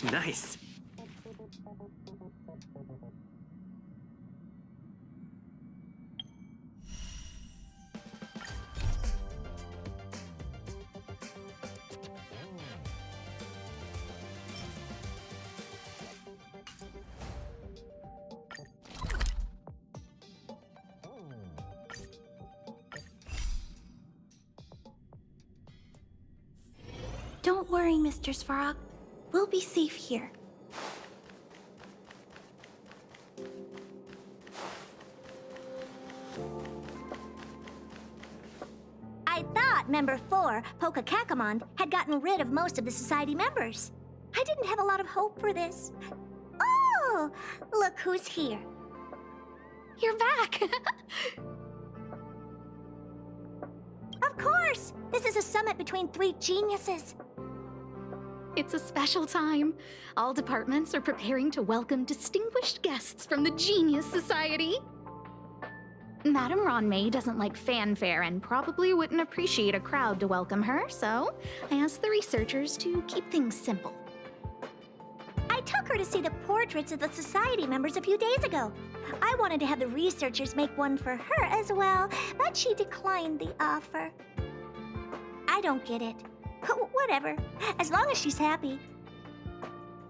Nice. Don't worry, Mr. Svarog. We'll be safe here. I thought Member 4, Pokakakamon, had gotten rid of most of the society members. I didn't have a lot of hope for this. Oh, look who's here. You're back! Of course! This is a summit between three geniuses. It's a special time. All departments are preparing to welcome distinguished guests from the Genius Society. Madame Ronmei doesn't like fanfare and probably wouldn't appreciate a crowd to welcome her, so I asked the researchers to keep things simple. I took her to see the portraits of the society members a few days ago. I wanted to have the researchers make one for her as well, but she declined the offer. I don't get it. Whatever, as long as she's happy.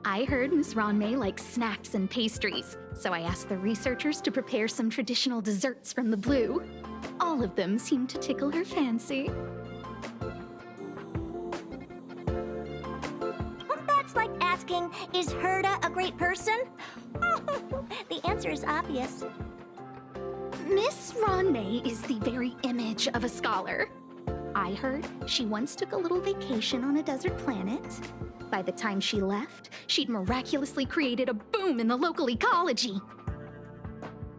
I heard Miss Ronmei likes snacks and pastries, so I asked the researchers to prepare some traditional desserts from the blue. All of them seemed to tickle her fancy. That's like asking, is Herda a great person? The answer is obvious. Miss Ronmei is the very image of a scholar. I heard she once took a little vacation on a desert planet. By the time she left, she'd miraculously created a boom in the local ecology.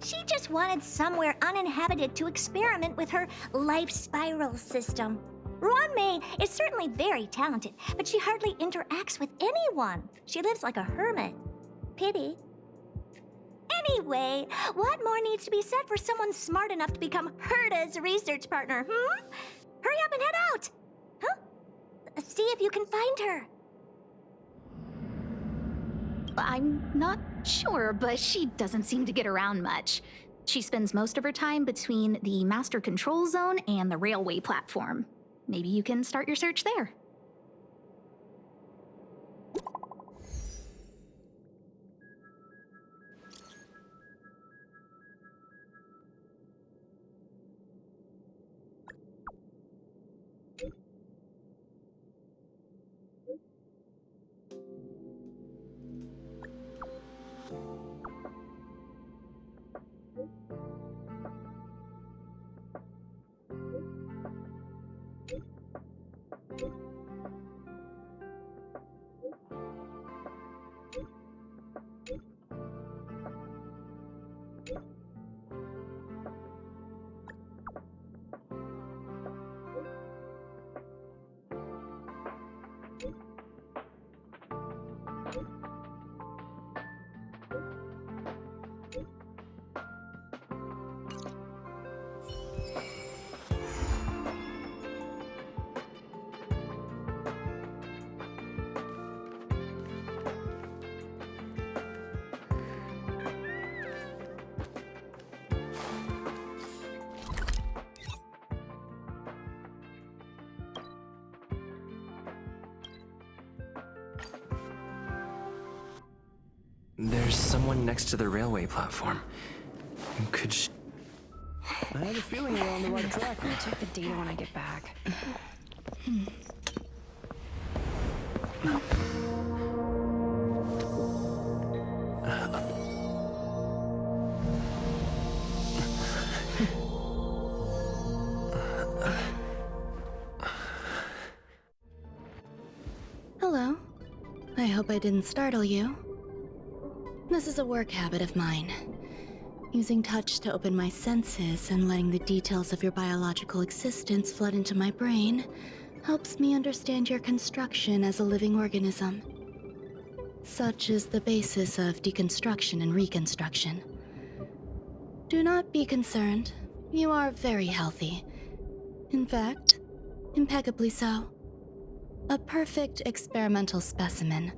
She just wanted somewhere uninhabited to experiment with her life spiral system. Ronmei is certainly very talented, but she hardly interacts with anyone. She lives like a hermit. Pity. Anyway, what more needs to be said for someone smart enough to become Herda's research partner, Hurry up and head out! Huh? See if you can find her. I'm not sure, but she doesn't seem to get around much. She spends most of her time between the master control zone and the railway platform. Maybe you can start your search there. There's someone next to the railway platform. Could she... I have a feeling we're on the right track. I'll check the data when I get back. Hello. I hope I didn't startle you. This is a work habit of mine. Using touch to open my senses and letting the details of your biological existence flood into my brain helps me understand your construction as a living organism. Such is the basis of deconstruction and reconstruction. Do not be concerned. You are very healthy. In fact, impeccably so. A perfect experimental specimen.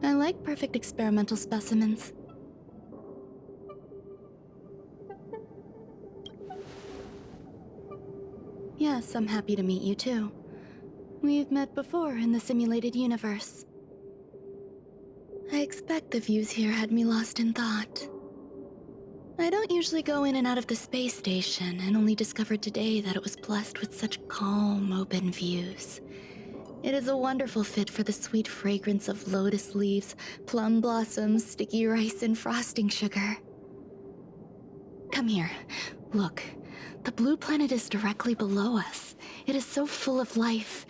I like perfect experimental specimens. Yes, I'm happy to meet you too. We've met before in the simulated universe. I expect the views here had me lost in thought. I don't usually go in and out of the space station, and only discovered today that it was blessed with such calm, open views. It is a wonderful fit for the sweet fragrance of lotus leaves, plum blossoms, sticky rice, and frosting sugar. Come here. Look. The blue planet is directly below us. It is so full of life.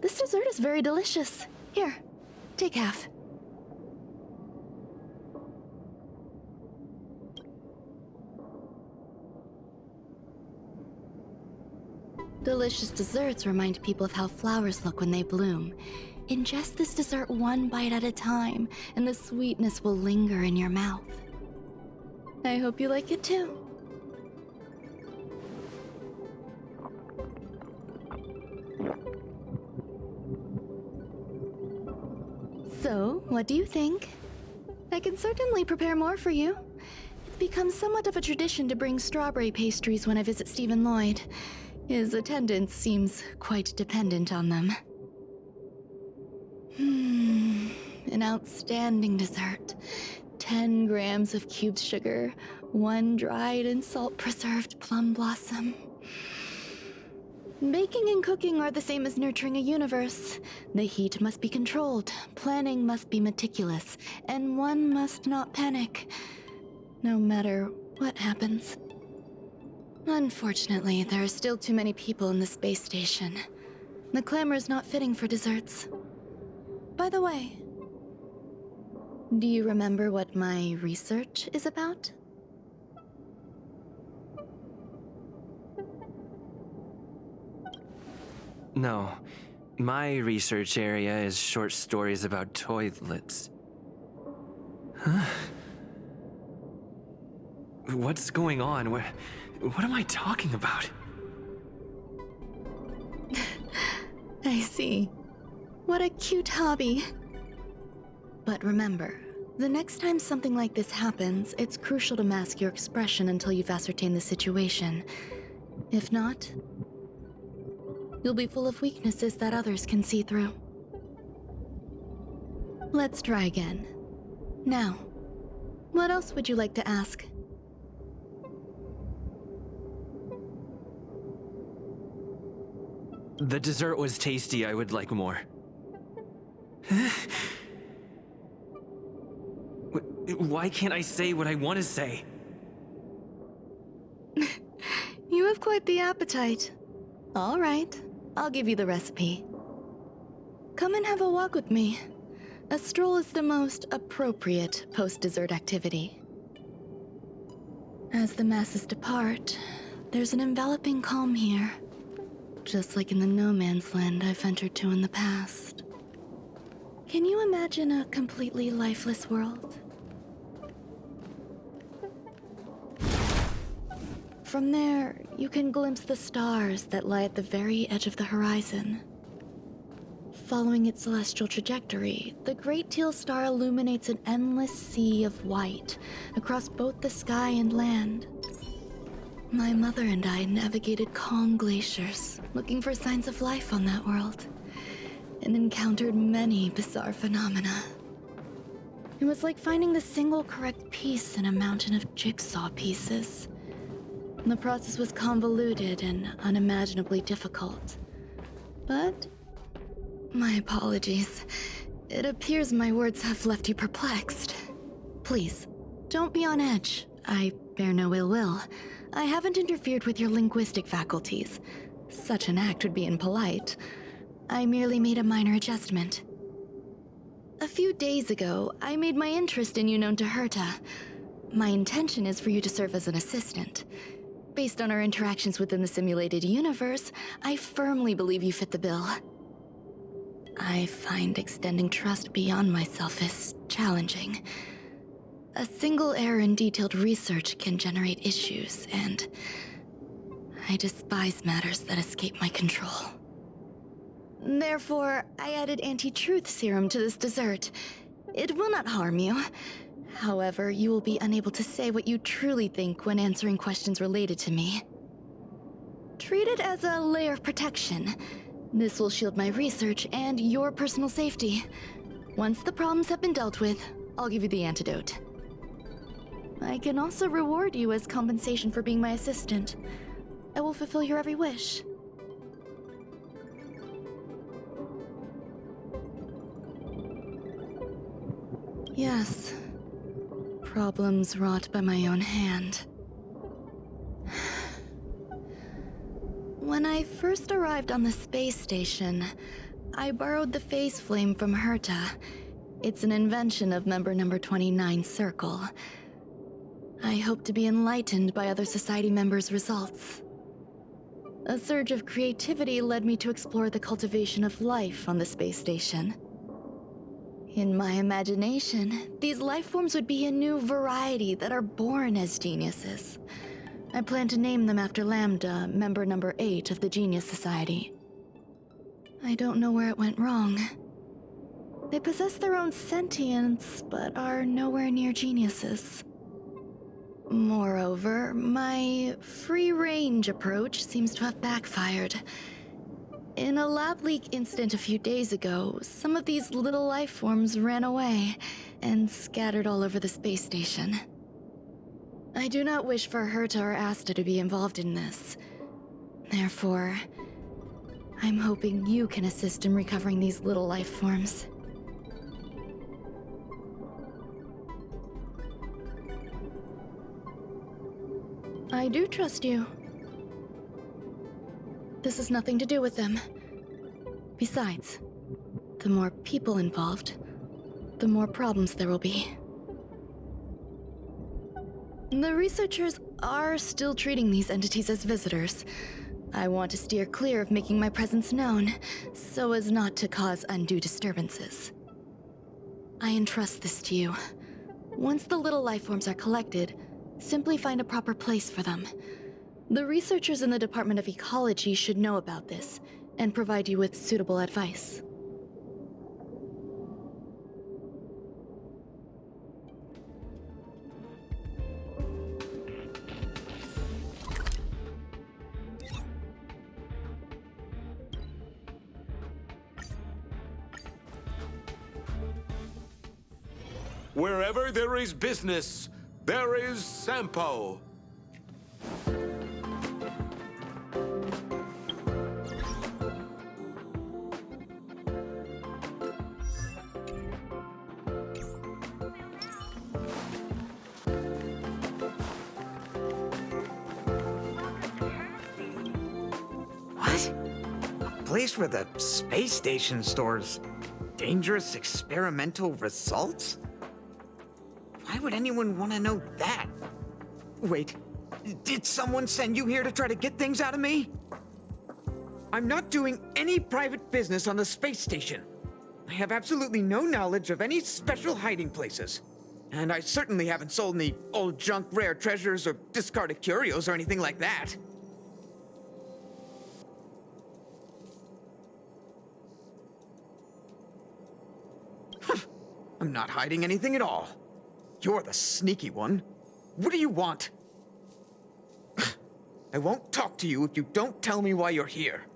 This dessert is very delicious. Here, take half. Delicious desserts remind people of how flowers look when they bloom. Ingest this dessert one bite at a time, and the sweetness will linger in your mouth. I hope you like it too. So, what do you think? I can certainly prepare more for you. It's become somewhat of a tradition to bring strawberry pastries when I visit Stephen Lloyd. His attendance seems quite dependent on them. An outstanding dessert. 10 grams of cubed sugar, 1 dried and salt-preserved plum blossom. Baking and cooking are the same as nurturing a universe. The heat must be controlled, planning must be meticulous, and one must not panic, no matter what happens. Unfortunately, there are still too many people in the space station. The clamor is not fitting for desserts. By the way, do you remember what my research is about? No. My research area is short stories about toilets. Huh? What's going on? What am I talking about? I see. What a cute hobby. But remember, the next time something like this happens, it's crucial to mask your expression until you've ascertained the situation. If not, you'll be full of weaknesses that others can see through. Let's try again. Now, what else would you like to ask? The dessert was tasty. I would like more. Why can't I say what I want to say? You have quite the appetite. All right, I'll give you the recipe. Come and have a walk with me. A stroll is the most appropriate post-dessert activity. As the masses depart, there's an enveloping calm here. Just like in the no-man's land I've ventured to in the past. Can you imagine a completely lifeless world? From there, you can glimpse the stars that lie at the very edge of the horizon. Following its celestial trajectory, the Great Teal Star illuminates an endless sea of white across both the sky and land. My mother and I navigated calm glaciers, looking for signs of life on that world, and encountered many bizarre phenomena. It was like finding the single correct piece in a mountain of jigsaw pieces. The process was convoluted and unimaginably difficult. But my apologies. It appears my words have left you perplexed. Please, don't be on edge. I bear no ill will. I haven't interfered with your linguistic faculties. Such an act would be impolite. I merely made a minor adjustment. A few days ago, I made my interest in you known to Herta. My intention is for you to serve as an assistant. Based on our interactions within the simulated universe, I firmly believe you fit the bill. I find extending trust beyond myself is challenging. A single error in detailed research can generate issues, and I despise matters that escape my control. Therefore, I added anti-truth serum to this dessert. It will not harm you. However, you will be unable to say what you truly think when answering questions related to me. Treat it as a layer of protection. This will shield my research and your personal safety. Once the problems have been dealt with, I'll give you the antidote. I can also reward you as compensation for being my assistant. I will fulfill your every wish. Yes. Problems wrought by my own hand. When I first arrived on the space station, I borrowed the phase flame from Herta. It's an invention of member number 29 Circle. I hope to be enlightened by other society members' results. A surge of creativity led me to explore the cultivation of life on the space station. In my imagination, these life forms would be a new variety that are born as geniuses. I plan to name them after Lambda, member number 8 of the Genius Society. I don't know where it went wrong. They possess their own sentience, but are nowhere near geniuses. Moreover, my free-range approach seems to have backfired. In a lab leak incident a few days ago, some of these little life forms ran away and scattered all over the space station. I do not wish for Herta or Asta to be involved in this. Therefore, I'm hoping you can assist in recovering these little life forms. I do trust you. This has nothing to do with them. Besides, the more people involved, the more problems there will be. The researchers are still treating these entities as visitors. I want to steer clear of making my presence known, so as not to cause undue disturbances. I entrust this to you. Once the little life forms are collected, simply find a proper place for them. The researchers in the Department of Ecology should know about this, and provide you with suitable advice. Wherever there is business, there is Sampo. What? A place where the space station stores dangerous experimental results? Why would anyone want to know that? Wait, did someone send you here to try to get things out of me? I'm not doing any private business on the space station. I have absolutely no knowledge of any special hiding places. And I certainly haven't sold any old junk rare treasures or discarded curios or anything like that. I'm not hiding anything at all. You're the sneaky one. What do you want? I won't talk to you if you don't tell me why you're here.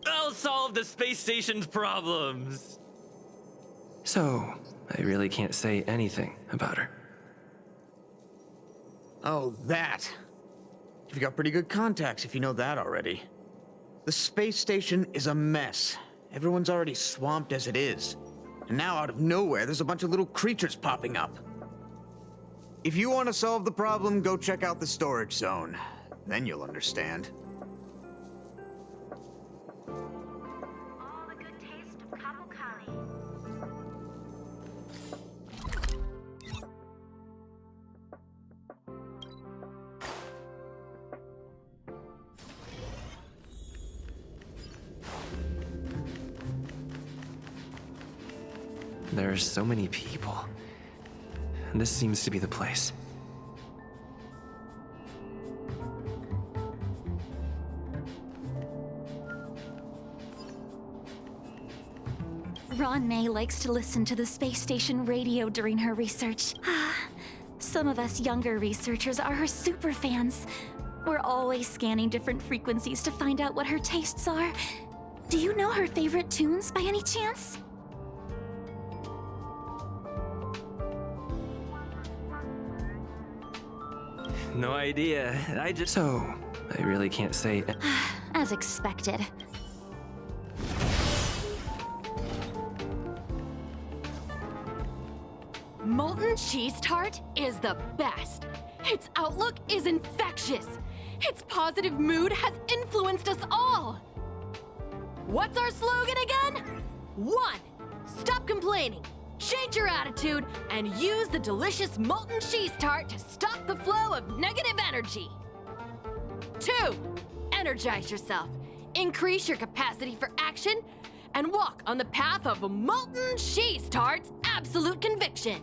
I'll solve the space station's problems. So, I really can't say anything about her. Oh, that. You've got pretty good contacts if you know that already. The space station is a mess. Everyone's already swamped as it is. And now out of nowhere, there's a bunch of little creatures popping up. If you want to solve the problem, go check out the storage zone. Then you'll understand. All the good taste of Kapokali. There are so many people. This seems to be the place. Ron May likes to listen to the space station radio during her research. Some of us younger researchers are her super fans. We're always scanning different frequencies to find out what her tastes are. Do you know her favorite tunes by any chance? No idea. So, I really can't say. As expected. Molten cheese tart is the best. Its outlook is infectious. Its positive mood has influenced us all. What's our slogan again? 1. Stop complaining. Change your attitude and use the delicious molten cheese tart to stop the flow of negative energy. 2. Energize yourself. Increase your capacity for action and walk on the path of a molten cheese tart's absolute conviction.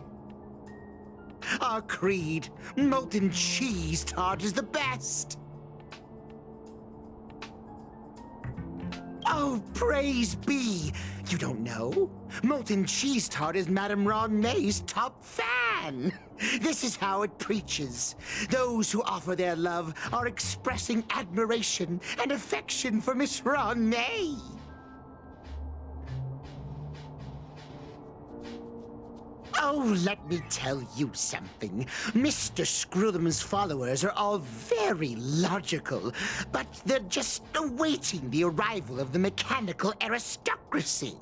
Our creed, molten cheese tart is the best. Oh, praise be! You don't know? Molten cheese tart is Madame Ron May's top fan. This is how it preaches. Those who offer their love are expressing admiration and affection for Miss Ron May. Oh, let me tell you something. Mr. Screwthum's followers are all very logical, but they're just awaiting the arrival of the mechanical aristocracy.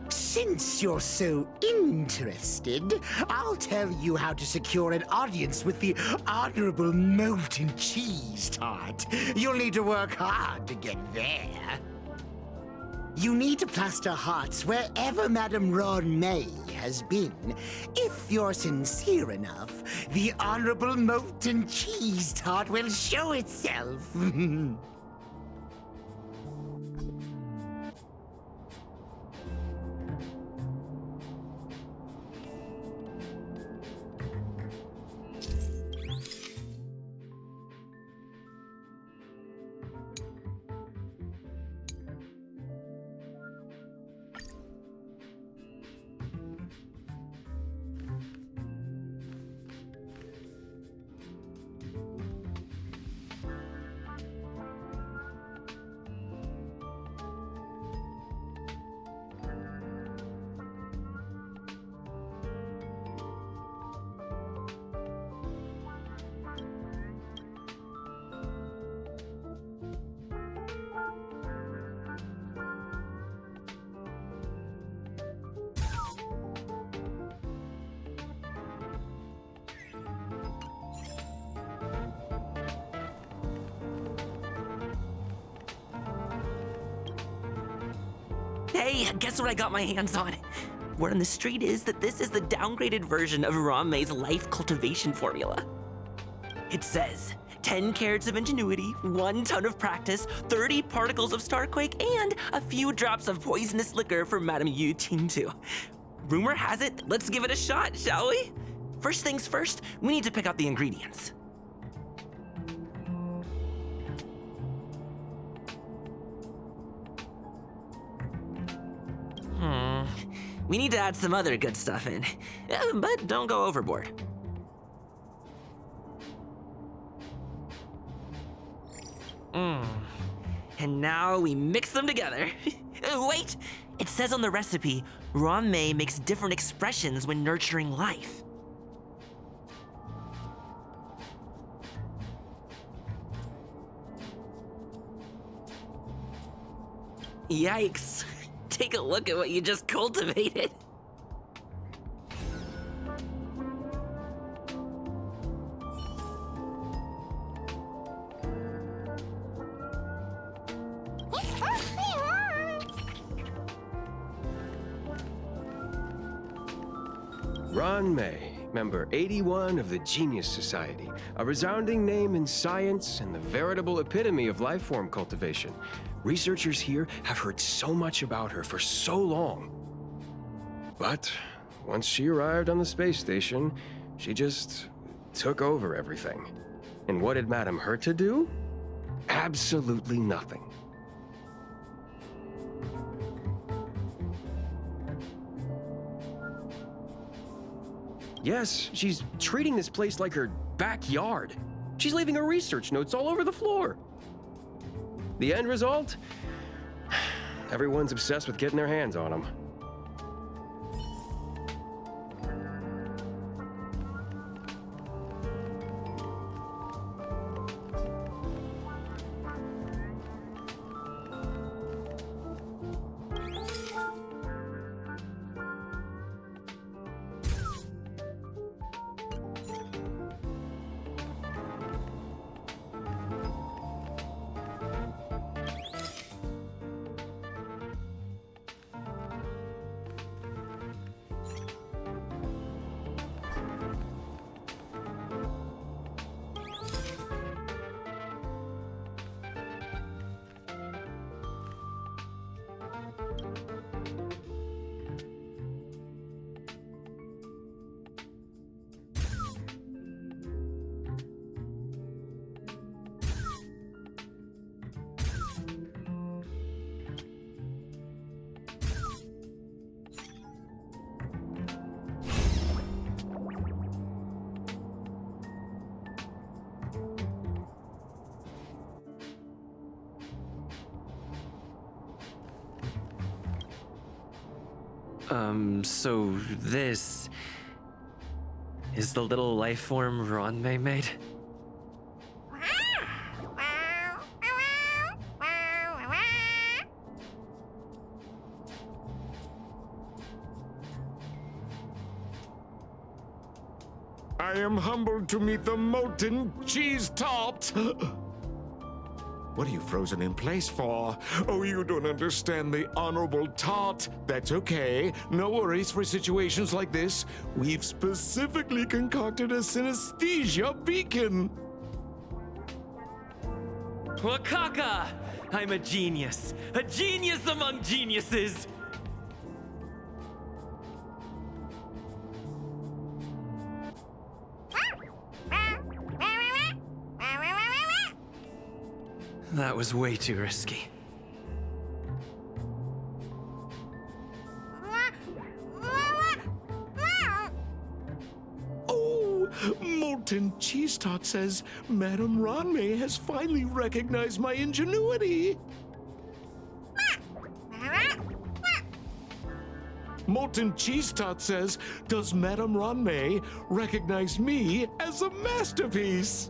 Since you're so interested, I'll tell you how to secure an audience with the Honorable Molten Cheese Tart. You'll need to work hard to get there. You need to plaster hearts wherever Madame Ron May has been. If you're sincere enough, the Honorable Molten Cheese Tart will show itself. Hey, guess what I got my hands on? Word on the street is that this is the downgraded version of Ron May's life cultivation formula. It says 10 carats of ingenuity, 1 ton of practice, 30 particles of starquake, and a few drops of poisonous liquor for Madame Yu Tintu. Rumor has it, let's give it a shot, shall we? First things first, we need to pick out the ingredients. We need to add some other good stuff in, but don't go overboard. And now we mix them together. Wait! It says on the recipe, Ron May makes different expressions when nurturing life. Yikes. Take a look at what you just cultivated. Ron May, member 81 of the Genius Society, a resounding name in science and the veritable epitome of life form cultivation. Researchers here have heard so much about her for so long. But once she arrived on the space station, she just took over everything. And what did Madame hurt to do? Absolutely nothing. Yes, she's treating this place like her backyard. She's leaving her research notes all over the floor. The end result? Everyone's obsessed with getting their hands on them. So this is the little life form Ronmei made? I am humbled to meet the molten cheese tart. What are you frozen in place for? Oh, you don't understand the honorable tart. That's okay. No worries for situations like this. We've specifically concocted a synesthesia beacon. Wakaka! I'm a genius among geniuses! That was way too risky. Oh, Molten Cheese Tart says Madame Ronmei has finally recognized my ingenuity. Molten Cheese Tart says, does Madame Ronmei recognize me as a masterpiece?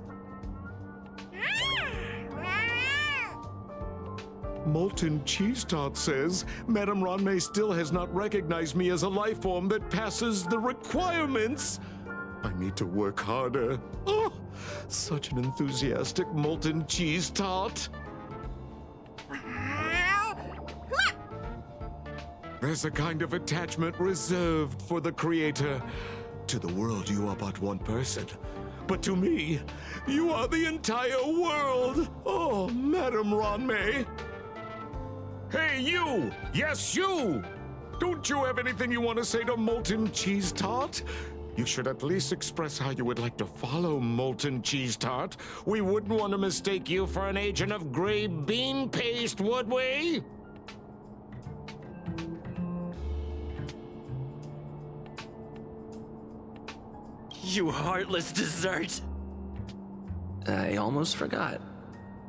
Molten Cheese Tart says, Madame Ronmei still has not recognized me as a life form that passes the requirements. I need to work harder. Oh, such an enthusiastic Molten Cheese Tart. There's a kind of attachment reserved for the creator. To the world, you are but one person. But to me, you are the entire world. Oh, Madame Ronmei. Hey, you! Yes, you! Don't you have anything you want to say to Molten Cheese Tart? You should at least express how you would like to follow Molten Cheese Tart. We wouldn't want to mistake you for an agent of gray bean paste, would we? You heartless dessert! I almost forgot.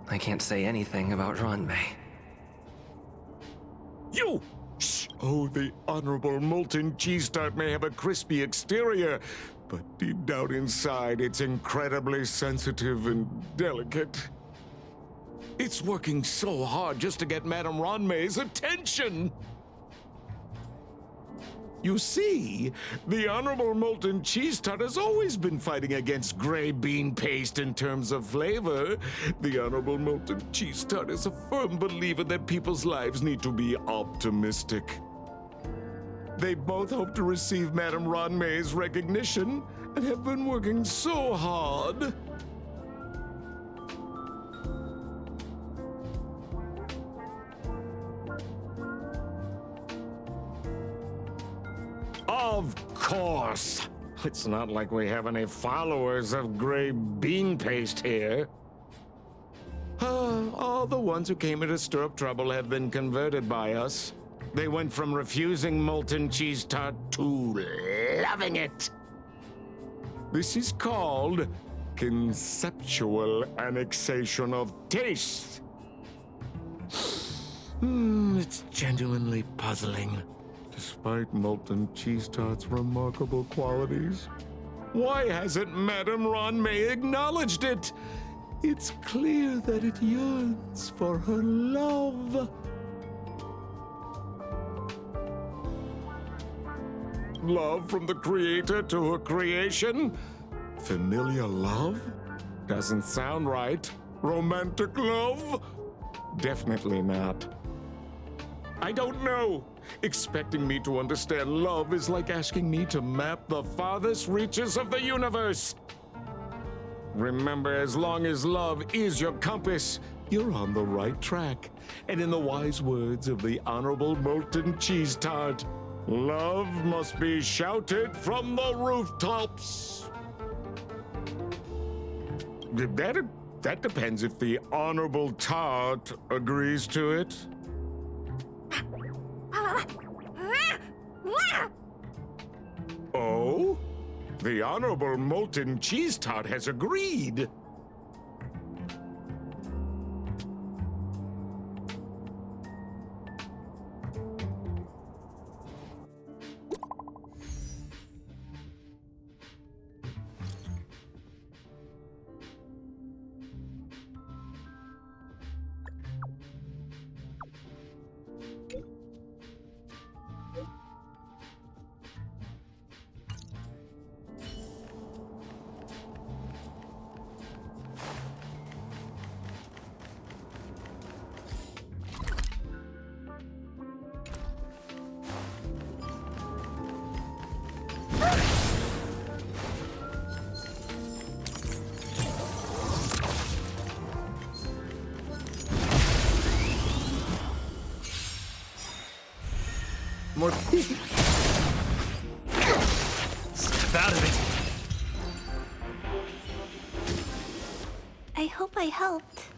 I can't say anything about Ronmei. You! Shh! Oh, the honorable Molten Cheese Tart may have a crispy exterior, but deep down inside, it's incredibly sensitive and delicate. It's working so hard just to get Madame Ronmei's attention. You see, the Honorable Molten Cheese Tart has always been fighting against gray bean paste in terms of flavor. The Honorable Molten Cheese Tart is a firm believer that people's lives need to be optimistic. They both hope to receive Madame Ronmei's recognition and have been working so hard. Of course. It's not like we have any followers of gray bean paste here. All the ones who came here to stir up trouble have been converted by us. They went from refusing Molten Cheese Tart to loving it. This is called conceptual annexation of taste. It's genuinely puzzling, despite molten cheese tart's remarkable qualities. Why hasn't Madame Ronmay acknowledged it? It's clear that it yearns for her love. Love from the creator to her creation? Familiar love? Doesn't sound right. Romantic love? Definitely not. I don't know. Expecting me to understand love is like asking me to map the farthest reaches of the universe. Remember, as long as love is your compass, you're on the right track. And in the wise words of the Honorable Molten Cheese Tart, love must be shouted from the rooftops. That depends if the Honorable Tart agrees to it. Oh? The Honorable Molten Cheese Tart has agreed. More. Step out of it. I hope I helped.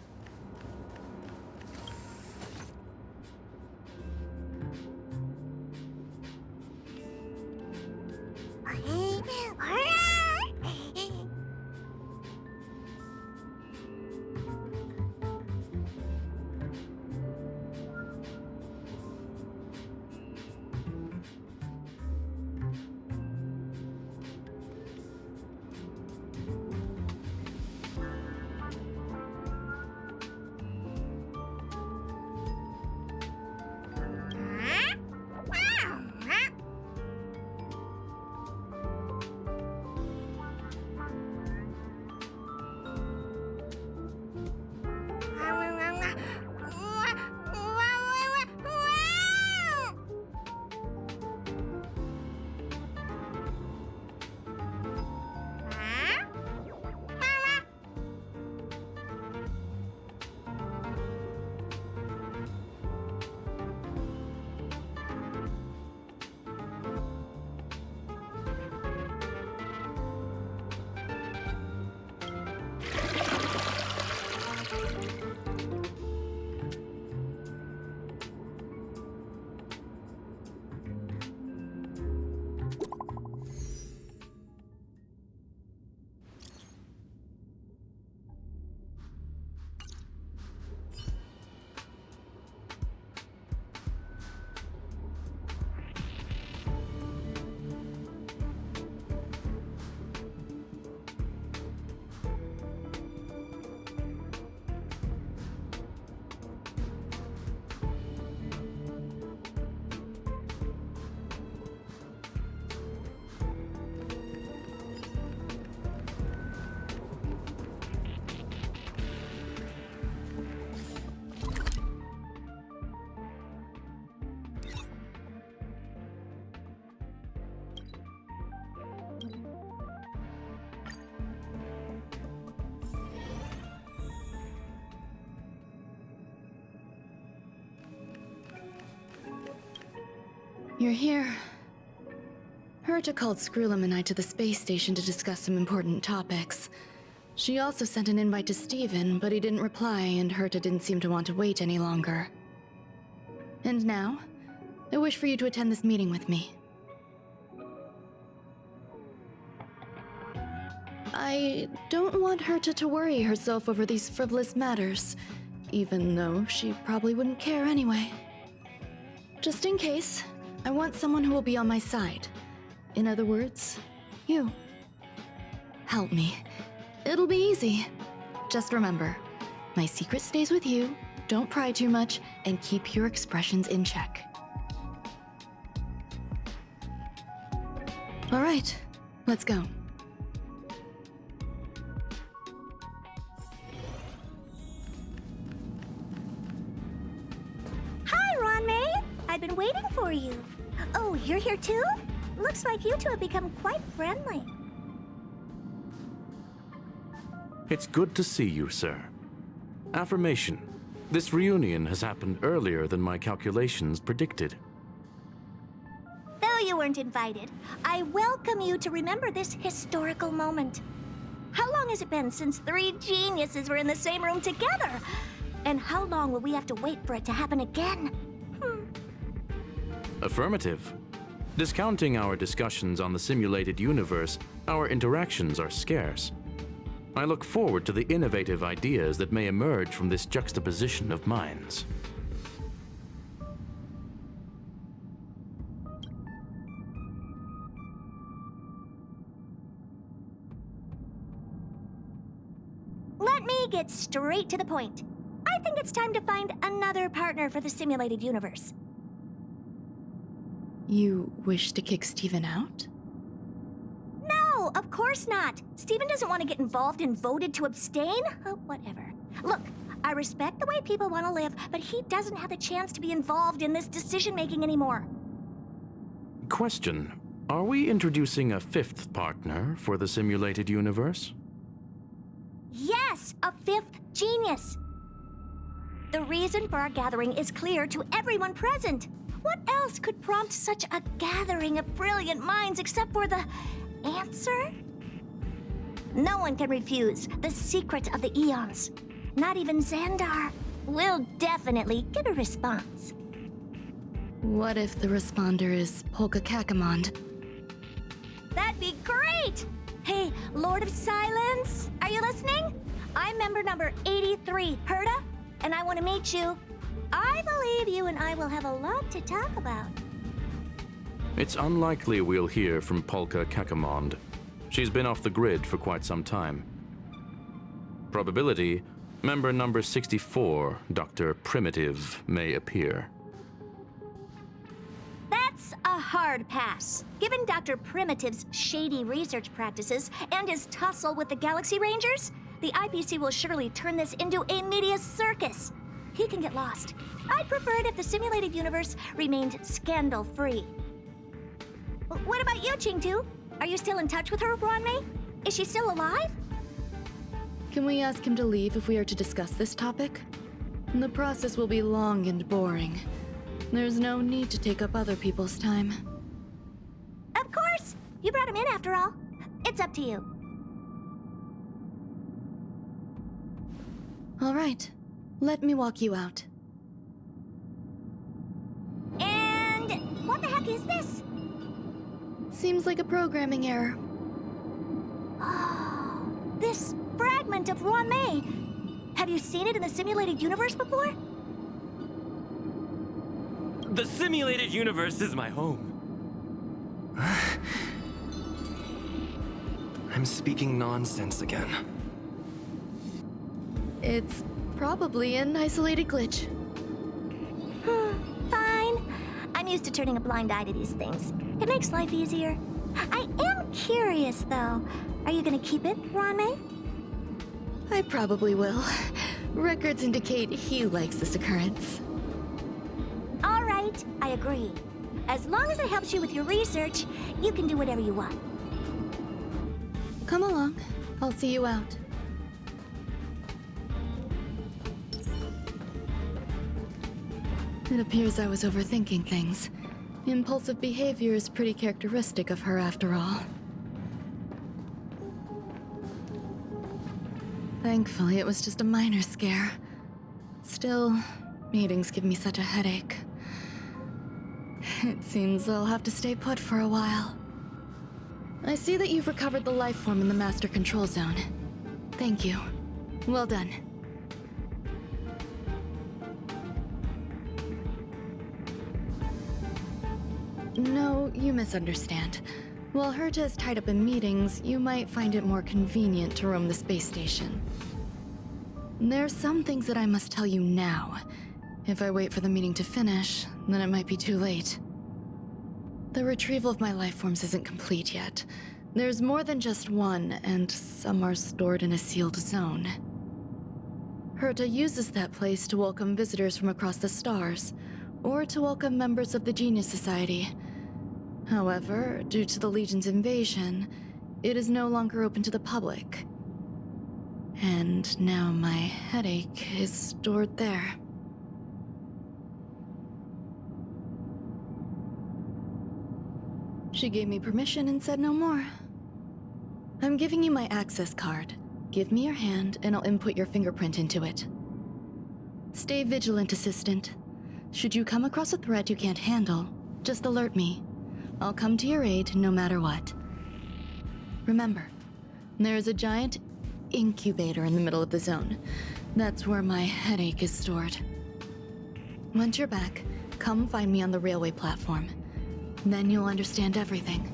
You're here. Herta called Screwlum and I to the space station to discuss some important topics. She also sent an invite to Steven, but he didn't reply, and Herta didn't seem to want to wait any longer. And now, I wish for you to attend this meeting with me. I don't want her to worry herself over these frivolous matters, even though she probably wouldn't care anyway. Just in case, I want someone who will be on my side. In other words, you. Help me. It'll be easy. Just remember, my secret stays with you, don't pry too much, and keep your expressions in check. All right, let's go. Hi, Ron-mei! I've been waiting for you. Oh, you're here too? Looks like you two have become quite friendly. It's good to see you, sir. Affirmation. This reunion has happened earlier than my calculations predicted. Though you weren't invited, I welcome you to remember this historical moment. How long has it been since 3 geniuses were in the same room together? And how long will we have to wait for it to happen again? Affirmative. Discounting our discussions on the simulated universe, our interactions are scarce. I look forward to the innovative ideas that may emerge from this juxtaposition of minds. Let me get straight to the point. I think it's time to find another partner for the simulated universe. You wish to kick Steven out? No, of course not. Steven doesn't want to get involved and voted to abstain. Whatever. Look, I respect the way people want to live, but he doesn't have the chance to be involved in this decision-making anymore. Question. Are we introducing a 5th partner for the simulated universe? Yes, a 5th genius. The reason for our gathering is clear to everyone present. What else could prompt such a gathering of brilliant minds except for the answer? No one can refuse the secret of the eons. Not even Xandar. We'll definitely get a response. What if the responder is Polka Kakamond? That'd be great! Hey, Lord of Silence, are you listening? I'm member number 83, Herda, and I want to meet you. I believe you and I will have a lot to talk about. It's unlikely we'll hear from Polka Kakamond. She's been off the grid for quite some time. Probability, member number 64, Dr. Primitive, may appear. That's a hard pass. Given Dr. Primitive's shady research practices and his tussle with the Galaxy Rangers, the IPC will surely turn this into a media circus. He can get lost. I'd prefer it if the simulated universe remained scandal-free. What about you, Chingtu? Are you still in touch with her, Ron-mei? Is she still alive? Can we ask him to leave if we are to discuss this topic? The process will be long and boring. There's no need to take up other people's time. Of course! You brought him in after all. It's up to you. All right. Let me walk you out. And what the heck is this? Seems like a programming error. Oh, this fragment of Ron-mei. Have you seen it in the simulated universe before? The simulated universe is my home. I'm speaking nonsense again. It's probably an isolated glitch. Fine. I'm used to turning a blind eye to these things. It makes life easier. I am curious, though. Are you gonna keep it, Ron-mei? I probably will. Records indicate he likes this occurrence. All right, I agree. As long as it helps you with your research, you can do whatever you want. Come along. I'll see you out. It appears I was overthinking things. Impulsive behavior is pretty characteristic of her after all. Thankfully, it was just a minor scare. Still, meetings give me such a headache. It seems I'll have to stay put for a while. I see that you've recovered the life form in the master control zone. Thank you. Well done. No, you misunderstand. While Herta is tied up in meetings, you might find it more convenient to roam the space station. There are some things that I must tell you now. If I wait for the meeting to finish, then it might be too late. The retrieval of my life forms isn't complete yet. There's more than just one, and some are stored in a sealed zone. Herta uses that place to welcome visitors from across the stars, or to welcome members of the Genius Society. However, due to the Legion's invasion, it is no longer open to the public. And now my headache is stored there. She gave me permission and said no more. I'm giving you my access card. Give me your hand and I'll input your fingerprint into it. Stay vigilant, Assistant. Should you come across a threat you can't handle, just alert me. I'll come to your aid no matter what. Remember, there is a giant incubator in the middle of the zone. That's where my headache is stored. Once you're back, come find me on the railway platform. Then you'll understand everything.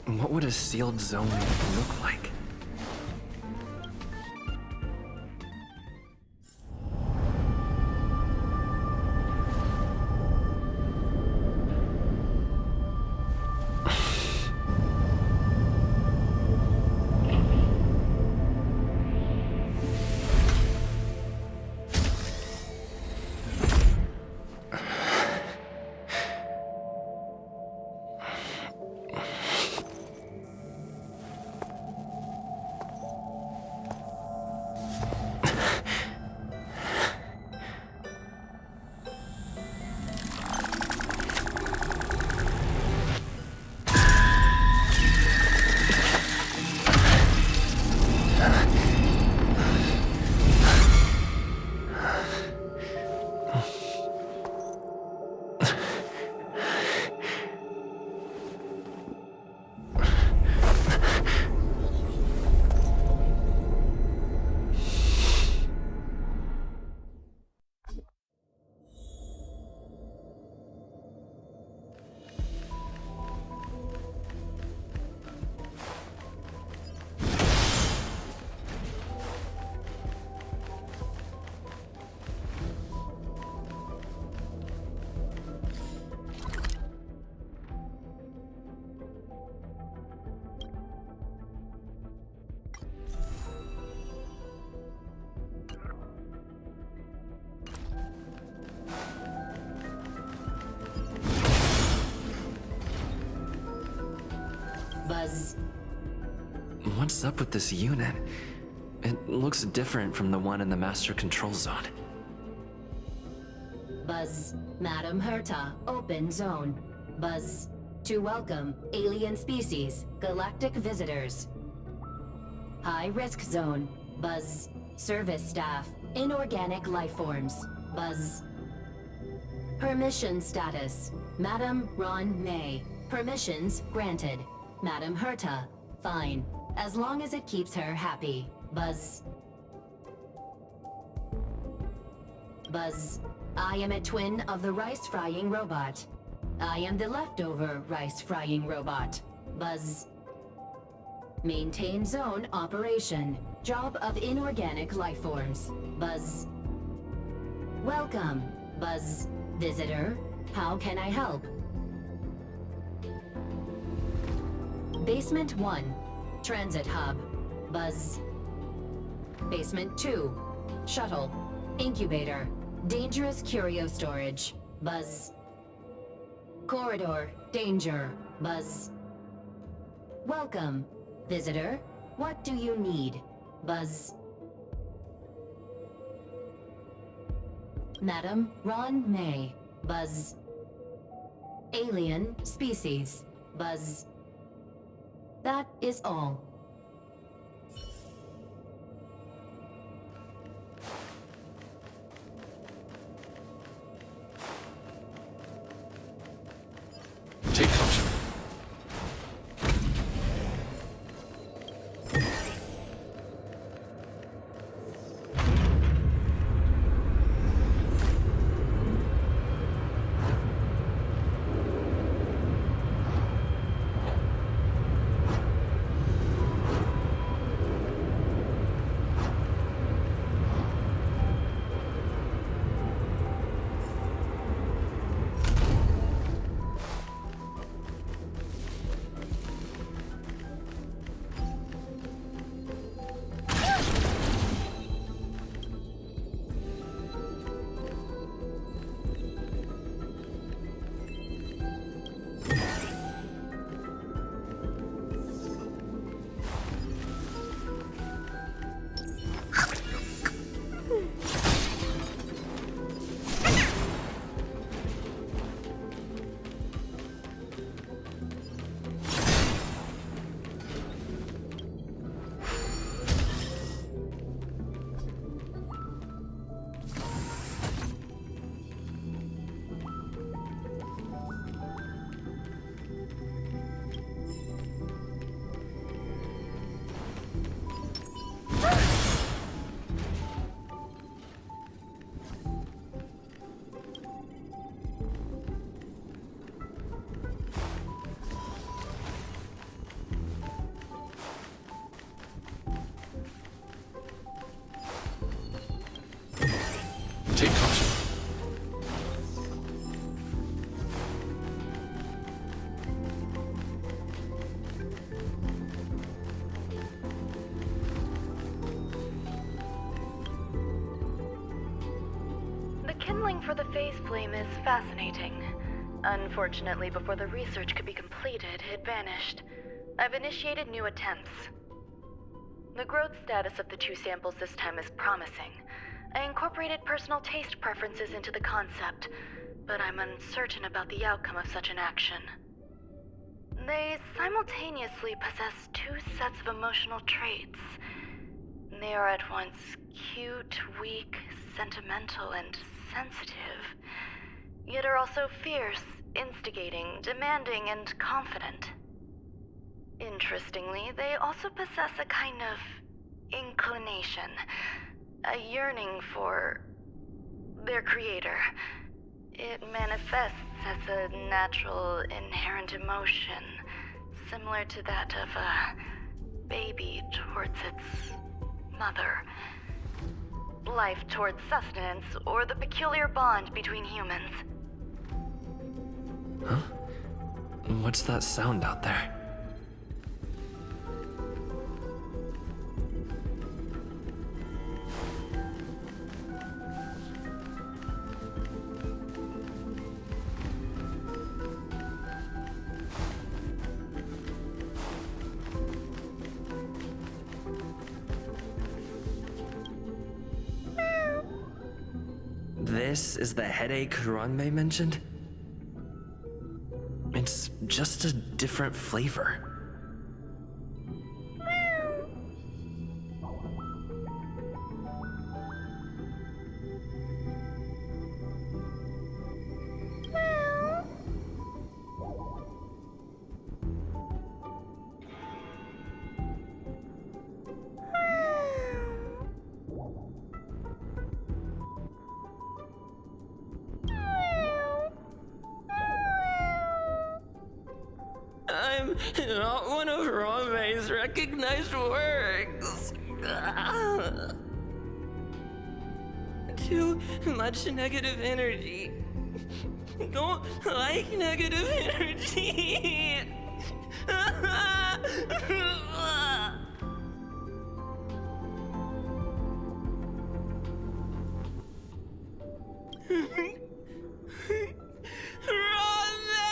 What would a sealed zone look like? Buzz. What's up with this unit? It looks different from the one in the Master Control Zone. Buzz. Madam Herta, open zone. Buzz. To welcome alien species, galactic visitors. High risk zone. Buzz. Service staff, inorganic life forms. Buzz. Permission status. Madam Ron May. Permissions granted. Madam Herta. Fine. As long as it keeps her happy. Buzz. Buzz. I am a twin of the rice-frying robot. I am the leftover rice-frying robot. Buzz. Maintain zone operation. Job of inorganic life forms. Buzz. Welcome. Buzz. Visitor. How can I help? Basement 1. Transit hub. Buzz. Basement 2. Shuttle. Incubator. Dangerous curio storage. Buzz. Corridor. Danger. Buzz. Welcome. Visitor, what do you need? Buzz. Madam Ron May. Buzz. Alien species. Buzz. That is all. Take caution. Take caution. The kindling for the phase flame is fascinating. Unfortunately, before the research could be completed, it vanished. I've initiated new attempts. The growth status of the two samples this time is promising. I incorporated personal taste preferences into the concept, but I'm uncertain about the outcome of such an action. They simultaneously possess two sets of emotional traits. They are at once cute, weak, sentimental, and sensitive, yet are also fierce, instigating, demanding, and confident. Interestingly, they also possess a kind of inclination, a yearning for their creator. It manifests as a natural, inherent emotion, similar to that of a baby towards its mother. Life towards sustenance, or the peculiar bond between humans. Huh? What's that sound out there? This is the headache Ranmei mentioned? It's just a different flavor. I'm not one of Ranmei's recognized works. Too much negative energy. Don't like negative energy. Ranmei!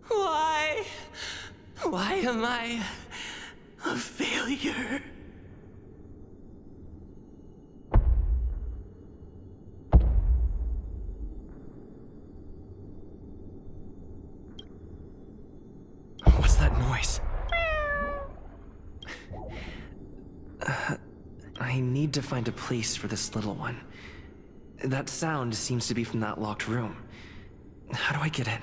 Why? Why am I a failure? What's that noise? I need to find a place for this little one. That sound seems to be from that locked room. How do I get in?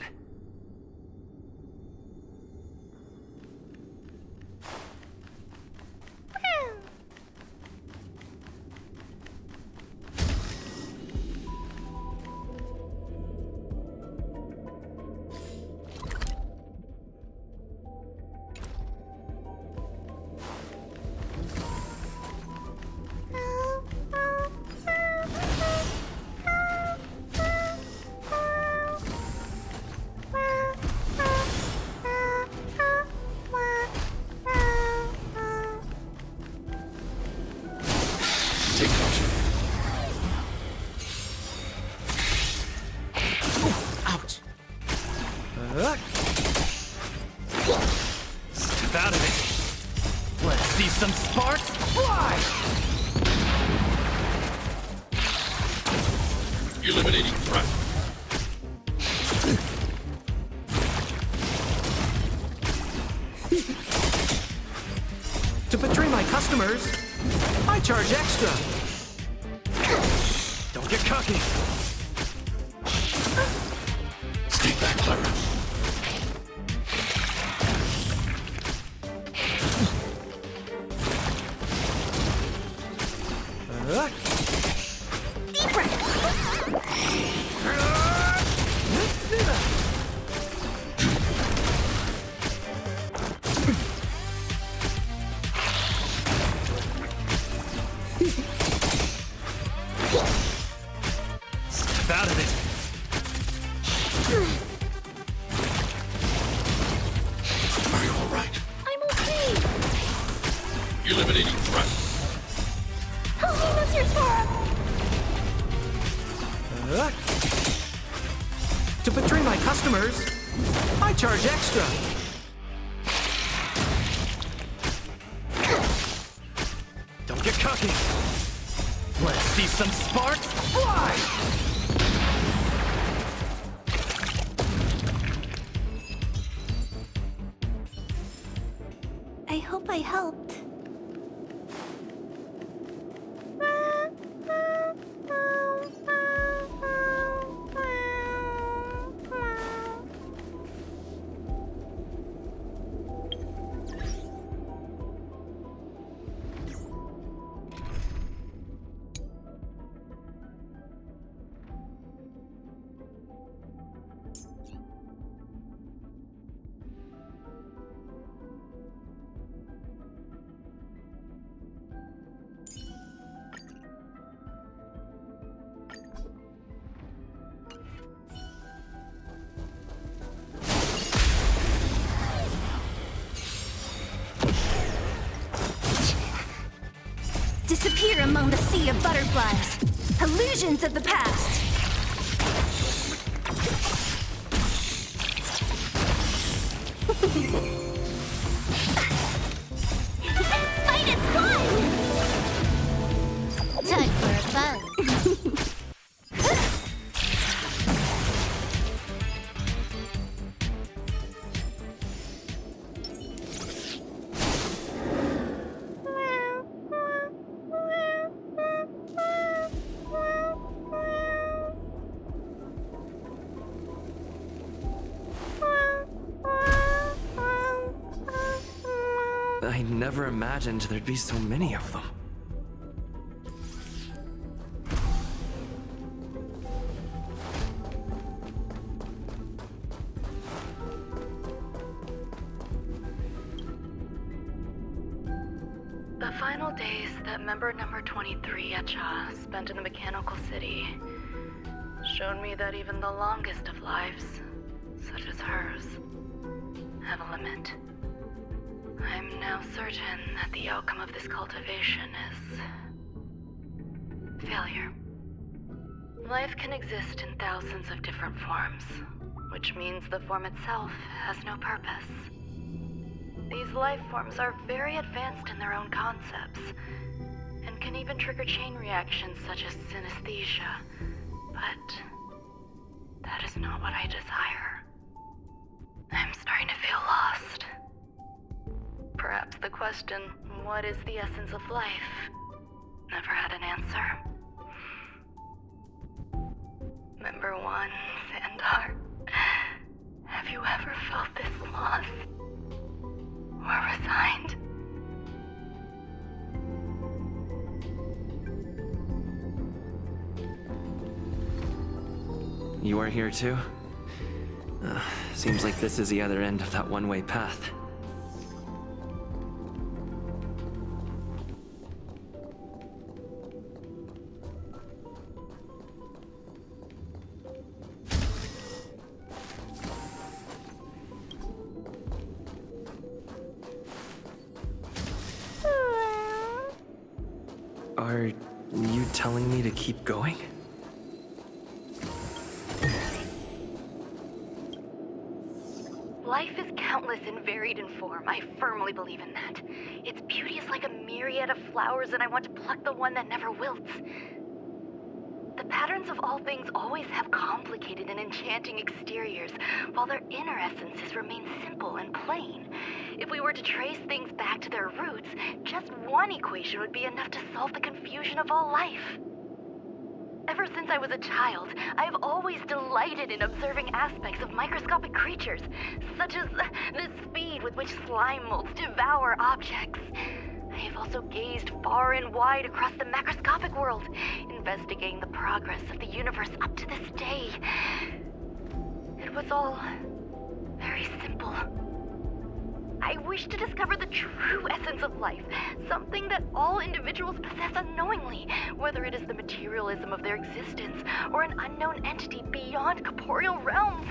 Step out of it. Let's see some sparks fly! Eliminating threat. To betray my customers, I charge extra. Don't get cocky. Stay back, Clara. Step out of it. Are you all right? I'm okay. Eliminating threat. Help me, Mr. Sora. To betray my customers, I charge extra. Don't get cocky. Let's see some sparks fly! I hope I helped. Disappear among the sea of butterflies. Illusions of the past. Fight is fun! Time for a buzz. I never imagined there'd be so many of them. The final days that member number 23 Echa spent in the mechanical city showed me that even the longest of lives, such as hers, have a limit. I'm now certain that the outcome of this cultivation is failure. Life can exist in thousands of different forms, which means the form itself has no purpose. These life forms are very advanced in their own concepts, and can even trigger chain reactions such as synesthesia, but that is not what I desire. I'm starting to feel lost. Perhaps the question, what is the essence of life, never had an answer. Member 1, Sandar, have you ever felt this lost? Or resigned? You are here too? Seems like this is the other end of that one-way path. Are you telling me to keep going? Life is countless and varied in form. I firmly believe in that. Its beauty is like a myriad of flowers, and I want to pluck the one that never wilts. The patterns of all things always have complicated and enchanting exteriors, while their inner essences remain simple and plain. If we were to trace things back to their roots, just one equation would be enough to solve the confusion of all life. Ever since I was a child, I have always delighted in observing aspects of microscopic creatures, such as the speed with which slime molds devour objects. I have also gazed far and wide across the macroscopic world, investigating the progress of the universe up to this day. It was all very simple. I wish to discover the true essence of life, something that all individuals possess unknowingly, whether it is the materialism of their existence or an unknown entity beyond corporeal realms.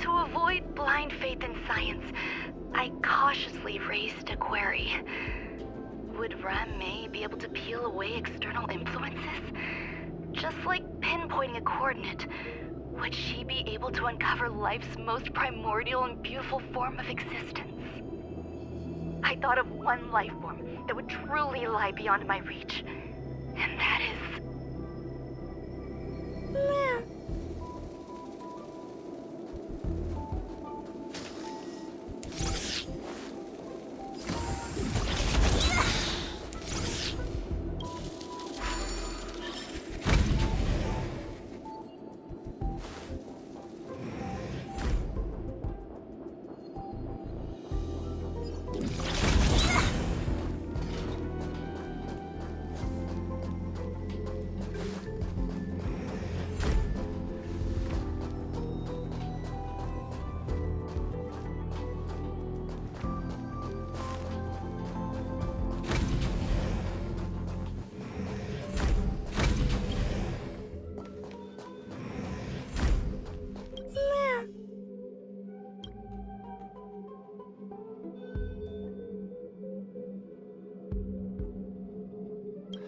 To avoid blind faith in science, I cautiously raised a query. Would Ram-Mei be able to peel away external influences? Just like pinpointing a coordinate, would she be able to uncover life's most primordial and beautiful form of existence? I thought of one life form that would truly lie beyond my reach, and that is...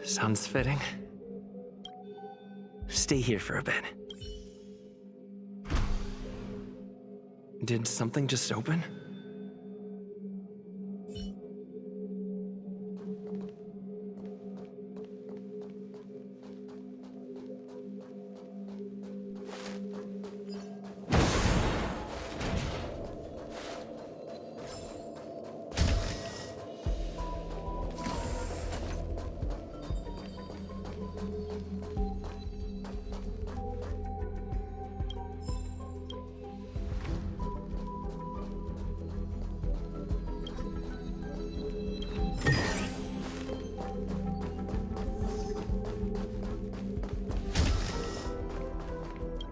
Sounds fitting. Stay here for a bit. Did something just open?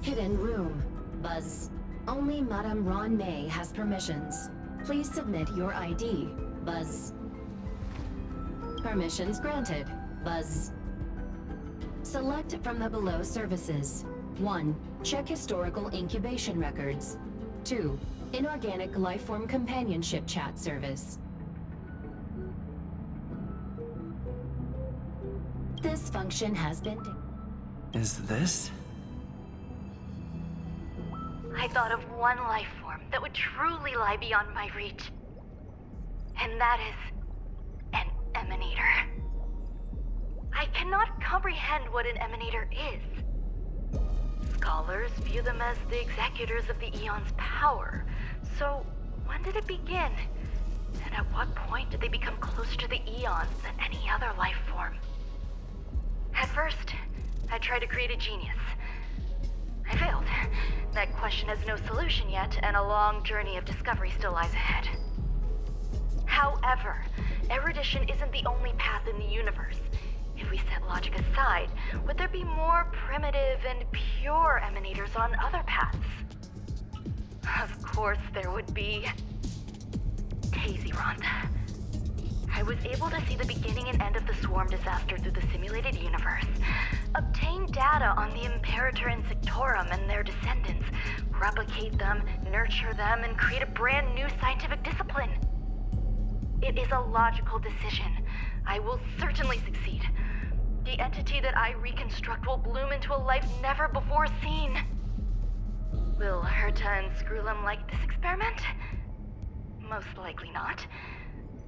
Hidden room. Buzz. Only Madame Ron-Mei has permissions. Please submit your ID. Buzz. Permissions granted. Buzz. Select from the below services. 1. Check historical incubation records. 2. Inorganic lifeform companionship chat service. This function has been... Is this? I thought of one life form that would truly lie beyond my reach. And that is an emanator. I cannot comprehend what an emanator is. Scholars view them as the executors of the Eon's power. So, when did it begin? And at what point did they become closer to the Eons than any other life form? At first, I tried to create a genius. I failed. That question has no solution yet, and a long journey of discovery still lies ahead. However, erudition isn't the only path in the universe. If we set logic aside, would there be more primitive and pure emanators on other paths? Of course there would be. Daisy Rhonda. I was able to see the beginning and end of the swarm disaster through the simulated universe, obtain data on the Imperator and Sectorum and their descendants, replicate them, nurture them, and create a brand new scientific discipline. It is a logical decision. I will certainly succeed. The entity that I reconstruct will bloom into a life never before seen. Will Herta and Screwlum like this experiment? Most likely not.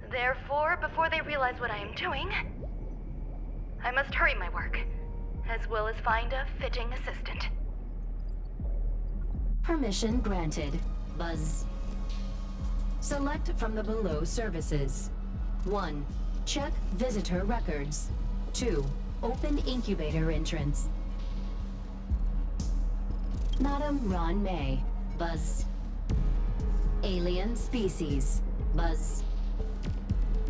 Therefore, before they realize what I am doing, I must hurry my work, as well as find a fitting assistant. Permission granted. Buzz. Select from the below services. 1. Check visitor records. 2. Open incubator entrance. Madam Ron May. Buzz. Alien species. Buzz.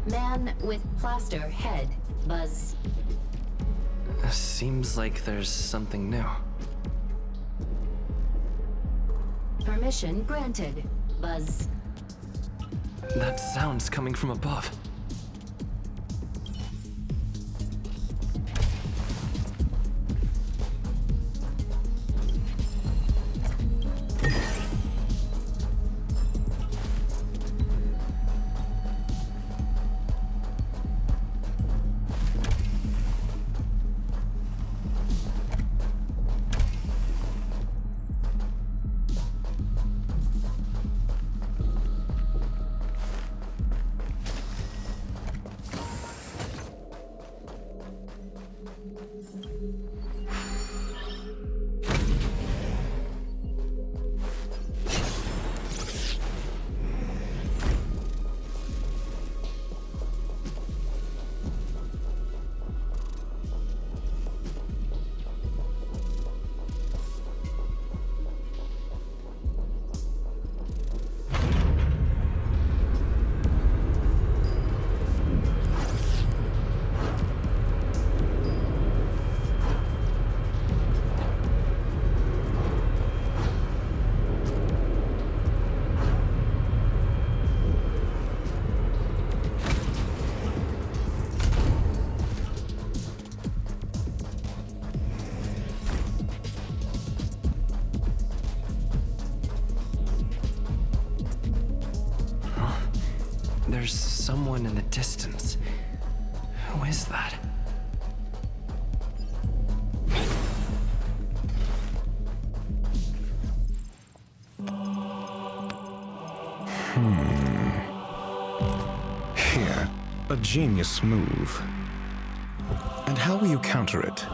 Man with plaster head. Buzz. Seems like there's something new. Permission granted. Buzz. That sound's coming from above. There's someone in the distance. Who is that? Here, a genius move. And how will you counter it?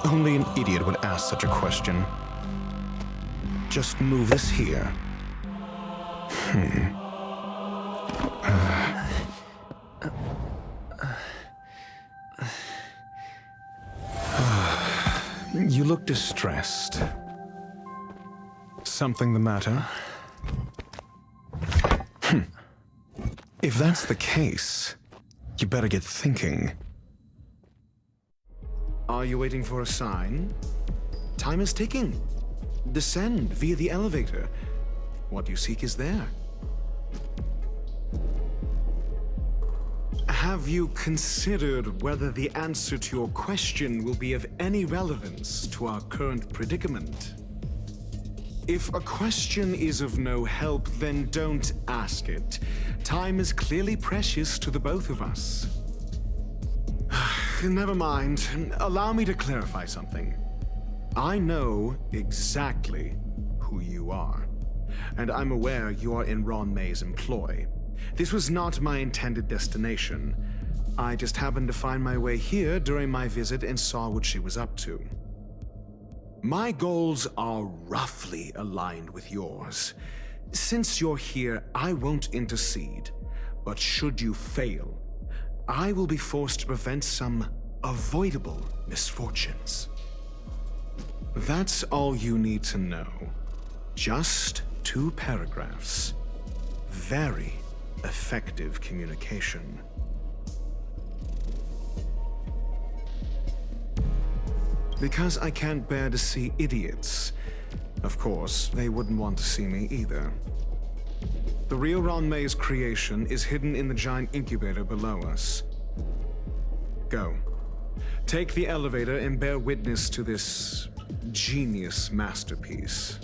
Only an idiot would ask such a question. Just move this here. You look distressed. Something the matter? If that's the case, you better get thinking. Are you waiting for a sign? Time is ticking. Descend via the elevator. What you seek is there. Have you considered whether the answer to your question will be of any relevance to our current predicament? If a question is of no help, then don't ask it. Time is clearly precious to the both of us. never mind. Allow me to clarify something. I know exactly who you are, and I'm aware you are in Ron May's employ. This was not my intended destination. I just happened to find my way here during my visit and saw what she was up to. My goals are roughly aligned with yours. Since you're here, I won't intercede, but should you fail, I will be forced to prevent some avoidable misfortunes. That's all you need to know. Just 2 paragraphs. Very effective communication. Because I can't bear to see idiots. Of course, they wouldn't want to see me either. The real Ron May's creation is hidden in the giant incubator below us. Go. Take the elevator and bear witness to this genius masterpiece.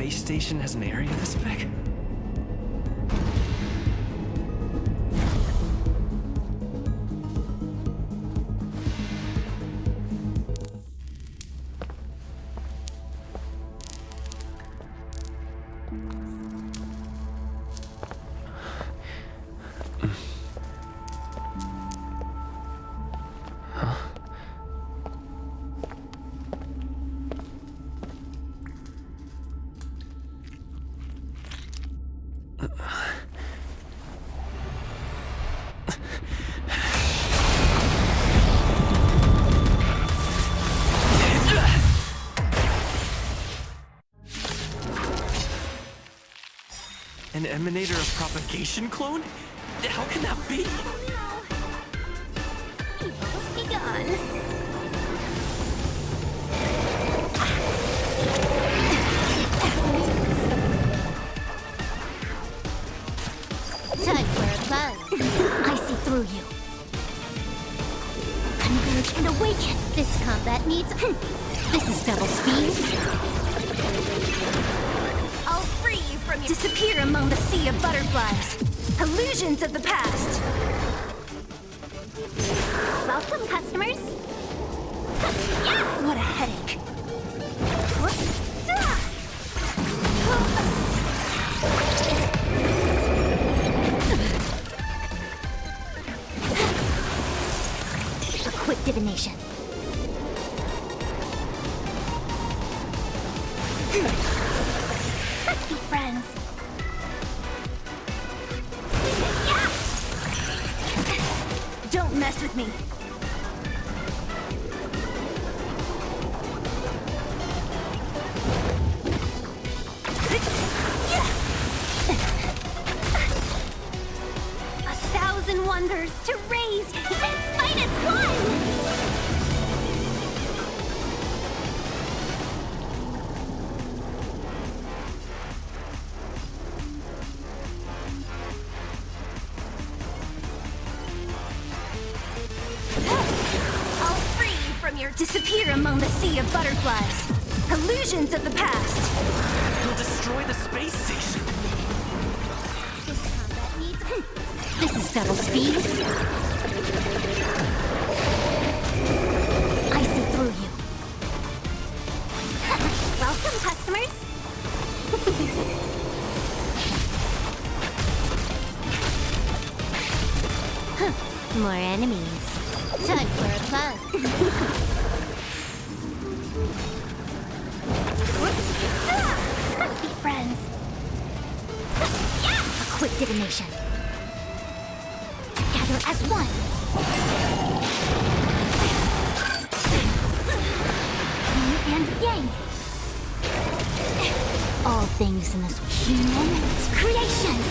Station has an area this big? An emanator of propagation clone? How can that be? Evil's begun. Time for a buzz. I see through you. Converge and awaken. This combat needs... This is double speed. I'll free you from your... Disappear among the sea of butterflies. Illusions of the past. Welcome, customers. What a headache. A quick divination. Let's be friends. Don't mess with me. A thousand wonders to raise and fight as one! Disappear among the sea of butterflies. Illusions of the past. You'll destroy the space station. This combat needs... This is double speed. I see through you. Welcome, customers. More enemies. Time for a buzz. Let's be friends. A quick divination. Together as one. and yang. All things in this human creations.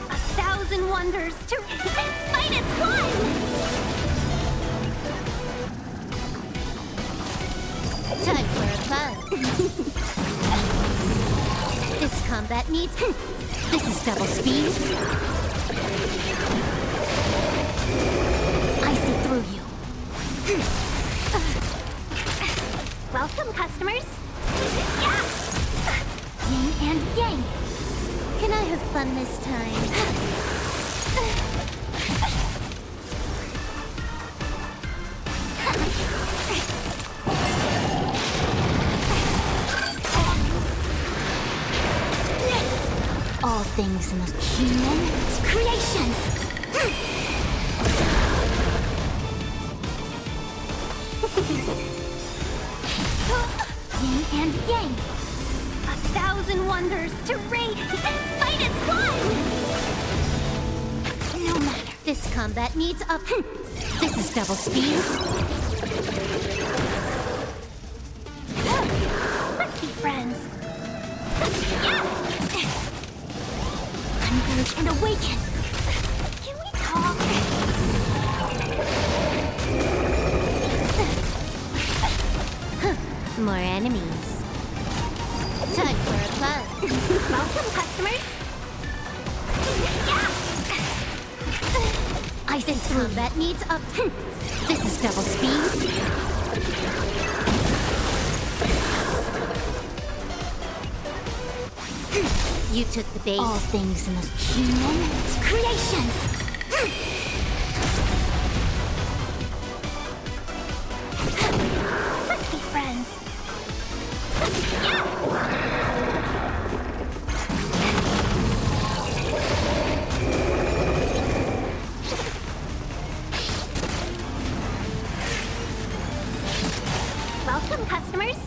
1,000 wonders to fight as one! Time for a buzz. This combat needs... This is double speed. I see through you. Welcome, customers. Yin and yang. Can I have fun this time? All things in this human creations. Yin and yang. 1,000 wonders to raid and fight as one! No matter. This combat needs up. This is double speed. Let's be friends. Converge and awaken. Can we talk? More enemies. Time for a buzz. Welcome, customers. I see through that needs up. This is double speed. You took the bait. All things in this human creations. Let's be friends. Welcome, customers.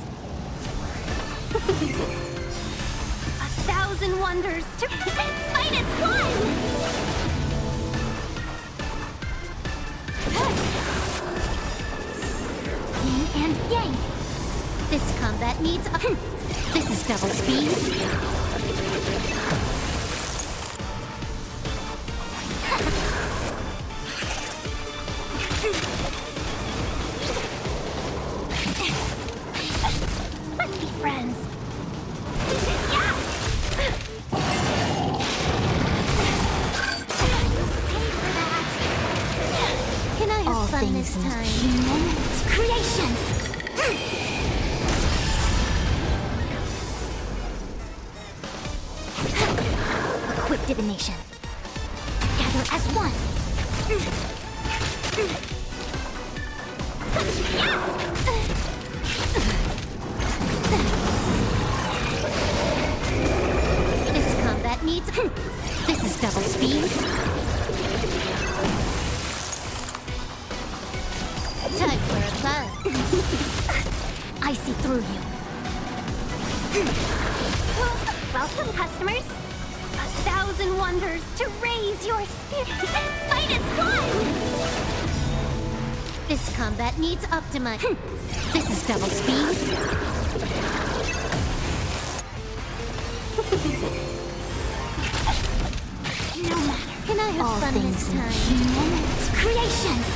1,000 wonders to fight as one! Yin and yang. This combat needs a... This is double speed. Let's be friends. Can I have fun this time? Human creations. Quick divination. Together as one. This combat needs... This is double speed. Time for a buzz. I see through you. Welcome, customers. 1,000 wonders to raise your spirit and fight as one! This combat needs optima. This is double speed. No matter. Can I have fun this time? Human creations.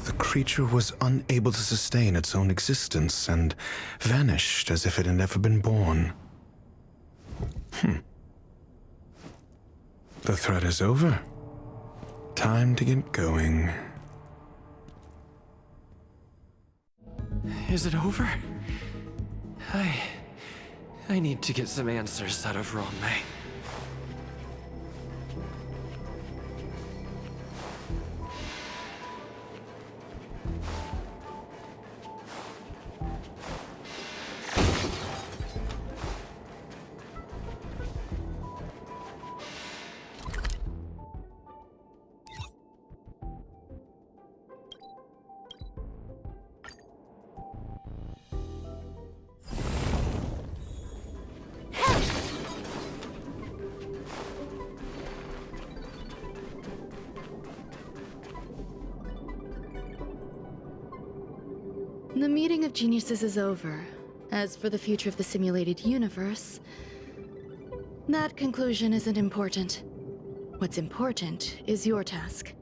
The creature was unable to sustain its own existence and vanished as if it had never been born. The threat is over. Time to get going. Is it over? I need to get some answers out of Ronmei. The meeting of geniuses is over. As for the future of the simulated universe, that conclusion isn't important. What's important is your task.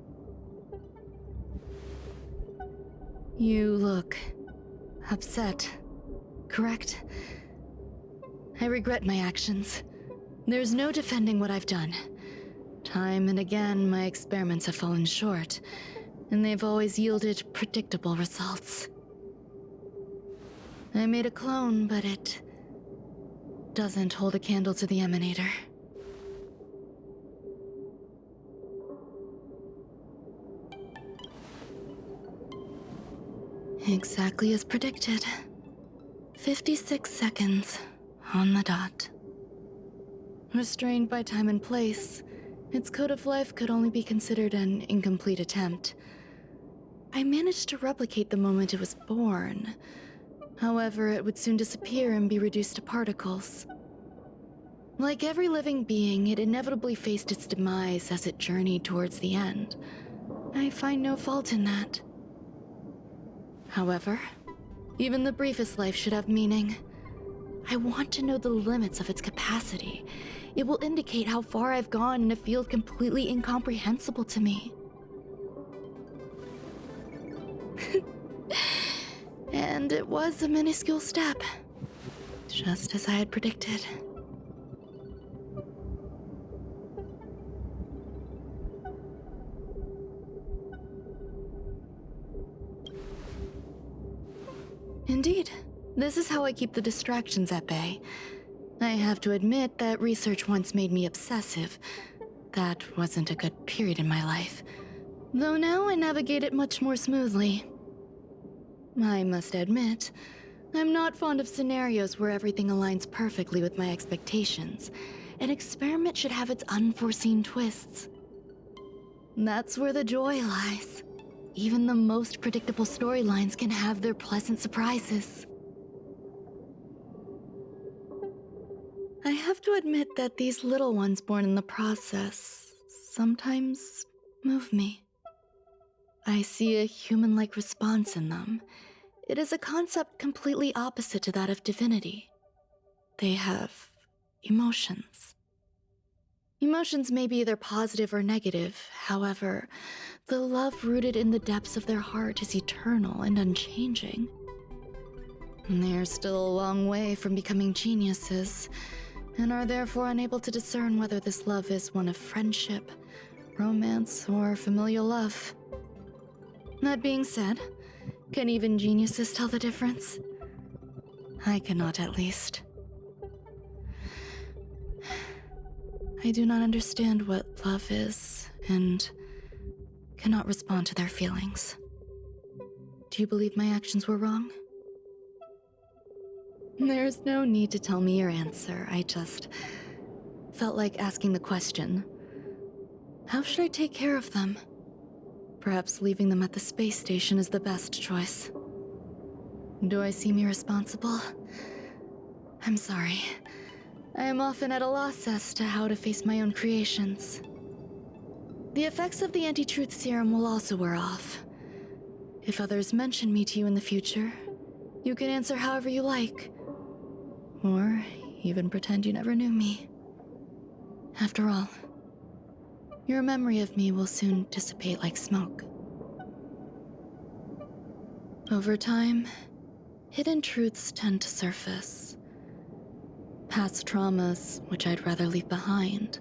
You look upset, correct? I regret my actions. There's no defending what I've done. Time and again, my experiments have fallen short, and they've always yielded predictable results. I made a clone, but it doesn't hold a candle to the Emanator. Exactly as predicted. 56 seconds on the dot. Restrained by time and place, its code of life could only be considered an incomplete attempt. I managed to replicate the moment it was born. However, it would soon disappear and be reduced to particles. Like every living being, it inevitably faced its demise as it journeyed towards the end. I find no fault in that. However, even the briefest life should have meaning. I want to know the limits of its capacity. It will indicate how far I've gone in a field completely incomprehensible to me. And it was a minuscule step, just as I had predicted. Indeed, this is how I keep the distractions at bay. I have to admit that research once made me obsessive. That wasn't a good period in my life. Though now I navigate it much more smoothly. I must admit, I'm not fond of scenarios where everything aligns perfectly with my expectations. An experiment should have its unforeseen twists. That's where the joy lies. Even the most predictable storylines can have their pleasant surprises. I have to admit that these little ones born in the process sometimes move me. I see a human-like response in them. It is a concept completely opposite to that of divinity. They have emotions. Emotions may be either positive or negative. However, the love rooted in the depths of their heart is eternal and unchanging. They are still a long way from becoming geniuses, and are therefore unable to discern whether this love is one of friendship, romance, or familial love. That being said, can even geniuses tell the difference? I cannot, at least. I do not understand what love is, and cannot respond to their feelings. Do you believe my actions were wrong? There's no need to tell me your answer. I just felt like asking the question. How should I take care of them? Perhaps leaving them at the space station is the best choice. Do I seem irresponsible? I'm sorry. I am often at a loss as to how to face my own creations. The effects of the anti-truth serum will also wear off. If others mention me to you in the future, you can answer however you like. Or even pretend you never knew me. After all, your memory of me will soon dissipate like smoke. Over time, hidden truths tend to surface. Past traumas, which I'd rather leave behind,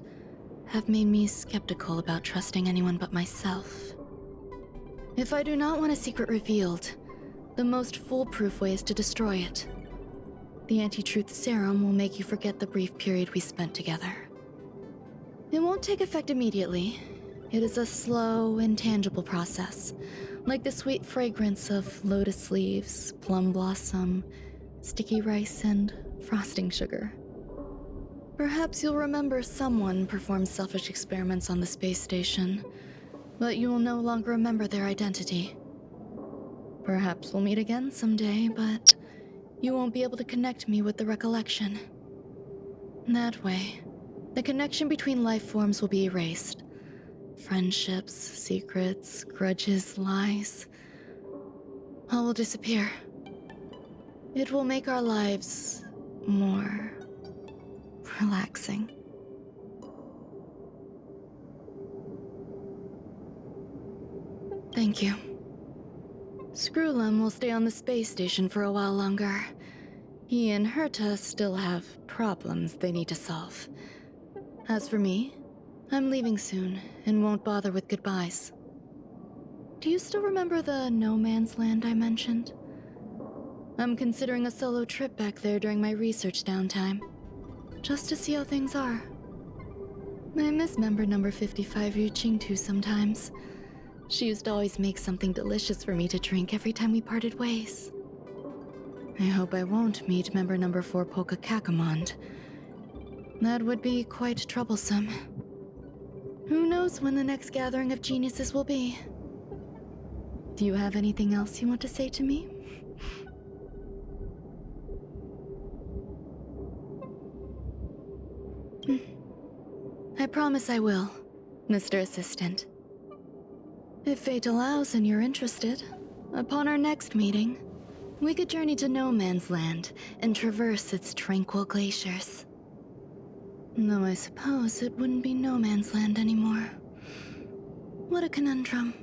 have made me skeptical about trusting anyone but myself. If I do not want a secret revealed, the most foolproof way is to destroy it. The anti-truth serum will make you forget the brief period we spent together. It won't take effect immediately. It is a slow, intangible process, like the sweet fragrance of lotus leaves, plum blossom, sticky rice, and frosting sugar. Perhaps you'll remember someone performed selfish experiments on the space station, but you will no longer remember their identity. Perhaps we'll meet again someday, but you won't be able to connect me with the recollection. That way, the connection between life forms will be erased. Friendships, secrets, grudges, lies, all will disappear. It will make our lives more relaxing. Thank you. Screwlum will stay on the space station for a while longer. He and Herta still have problems they need to solve. As for me, I'm leaving soon and won't bother with goodbyes. Do you still remember the no man's land I mentioned? I'm considering a solo trip back there during my research downtime, just to see how things are. I miss member number 55 Yu Qingtu sometimes. She used to always make something delicious for me to drink every time we parted ways. I hope I won't meet member number 4 Polka Kakamond. That would be quite troublesome. Who knows when the next gathering of geniuses will be? Do you have anything else you want to say to me? I promise I will, Mr. Assistant. If fate allows and you're interested, upon our next meeting, we could journey to No Man's Land and traverse its tranquil glaciers. Though I suppose it wouldn't be No Man's Land anymore. What a conundrum.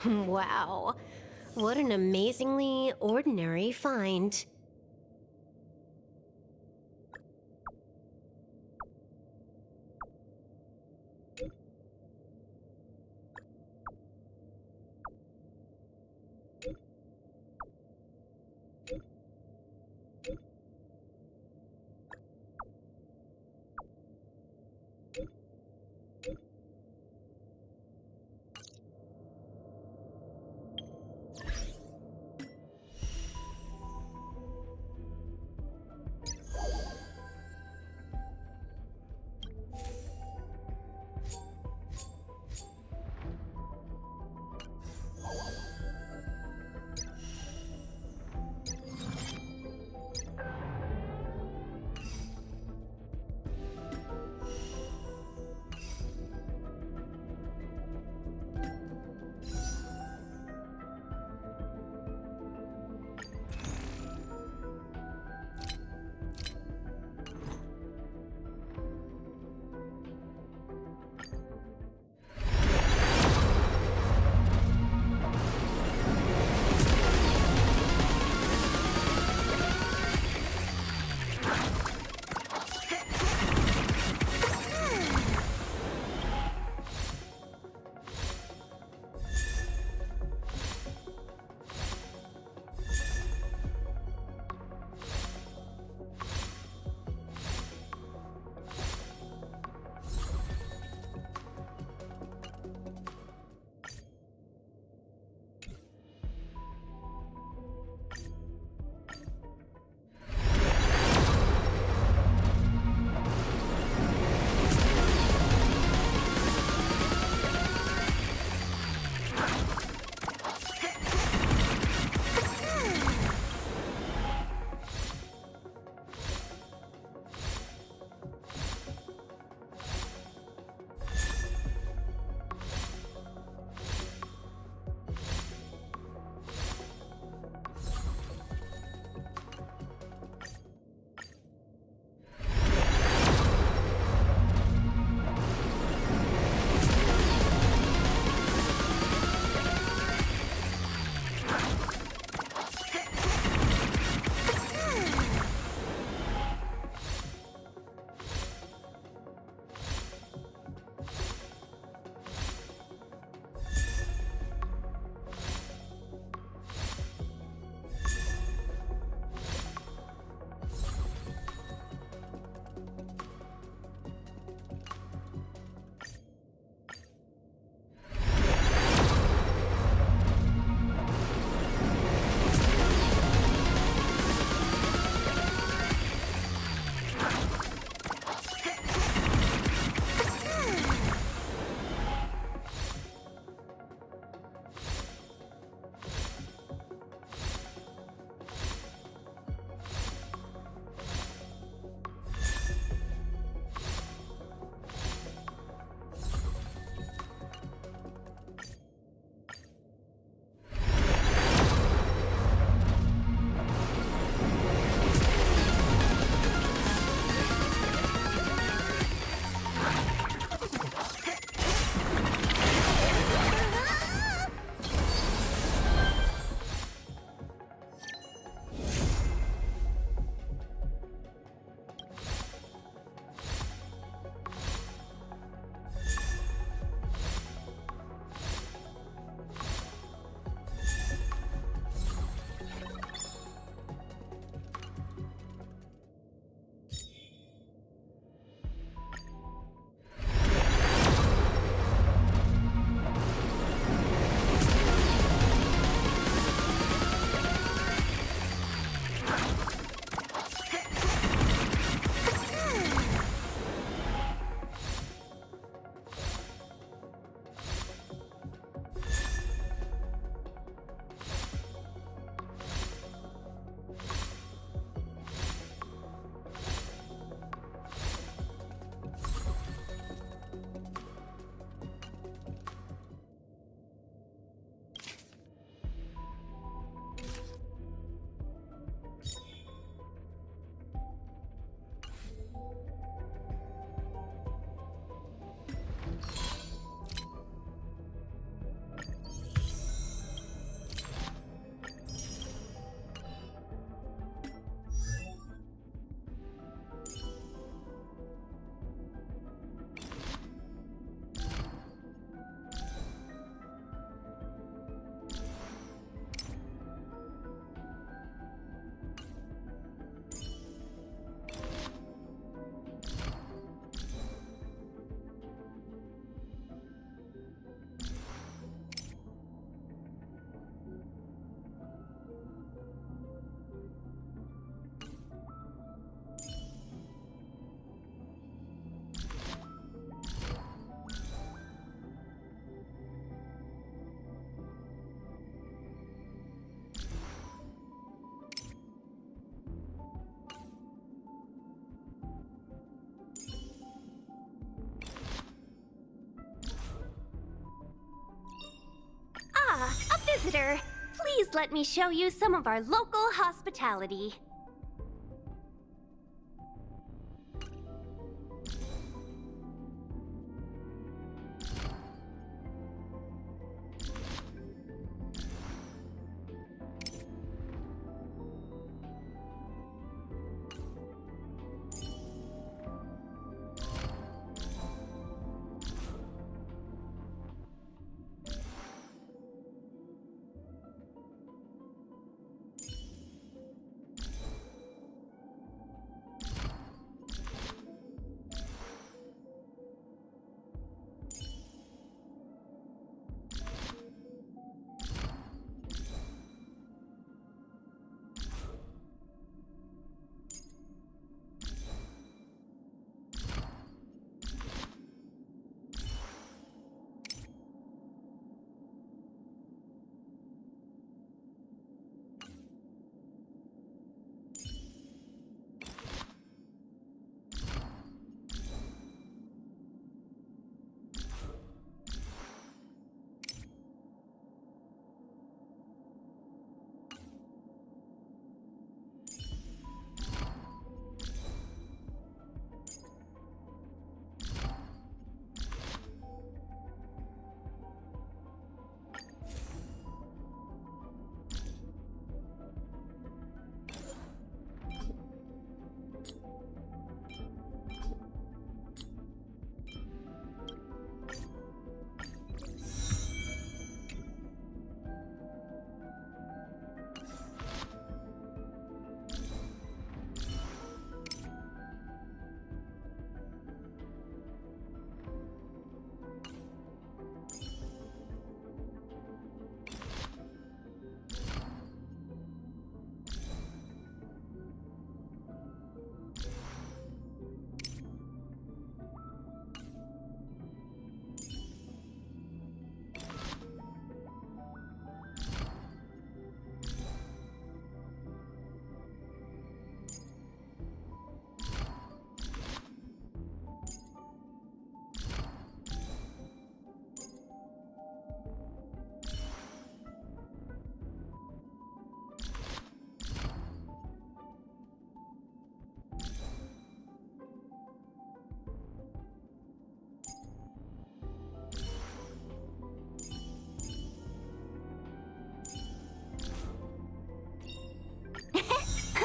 Wow. What an amazingly ordinary find. visitor. Please let me show you some of our local hospitality.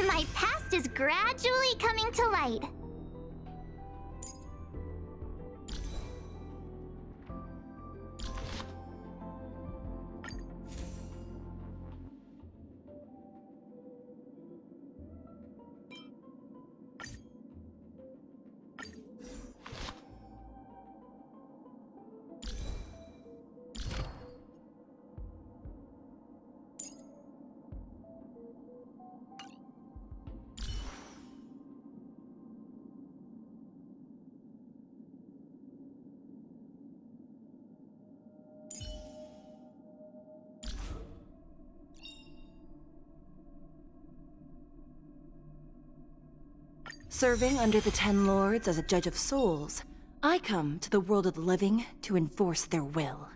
My past is gradually coming to light. Serving under the Ten Lords as a judge of souls, I come to the world of the living to enforce their will.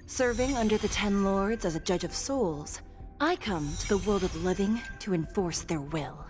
Serving under the Ten Lords as a judge of souls, I come to the world of the living to enforce their will.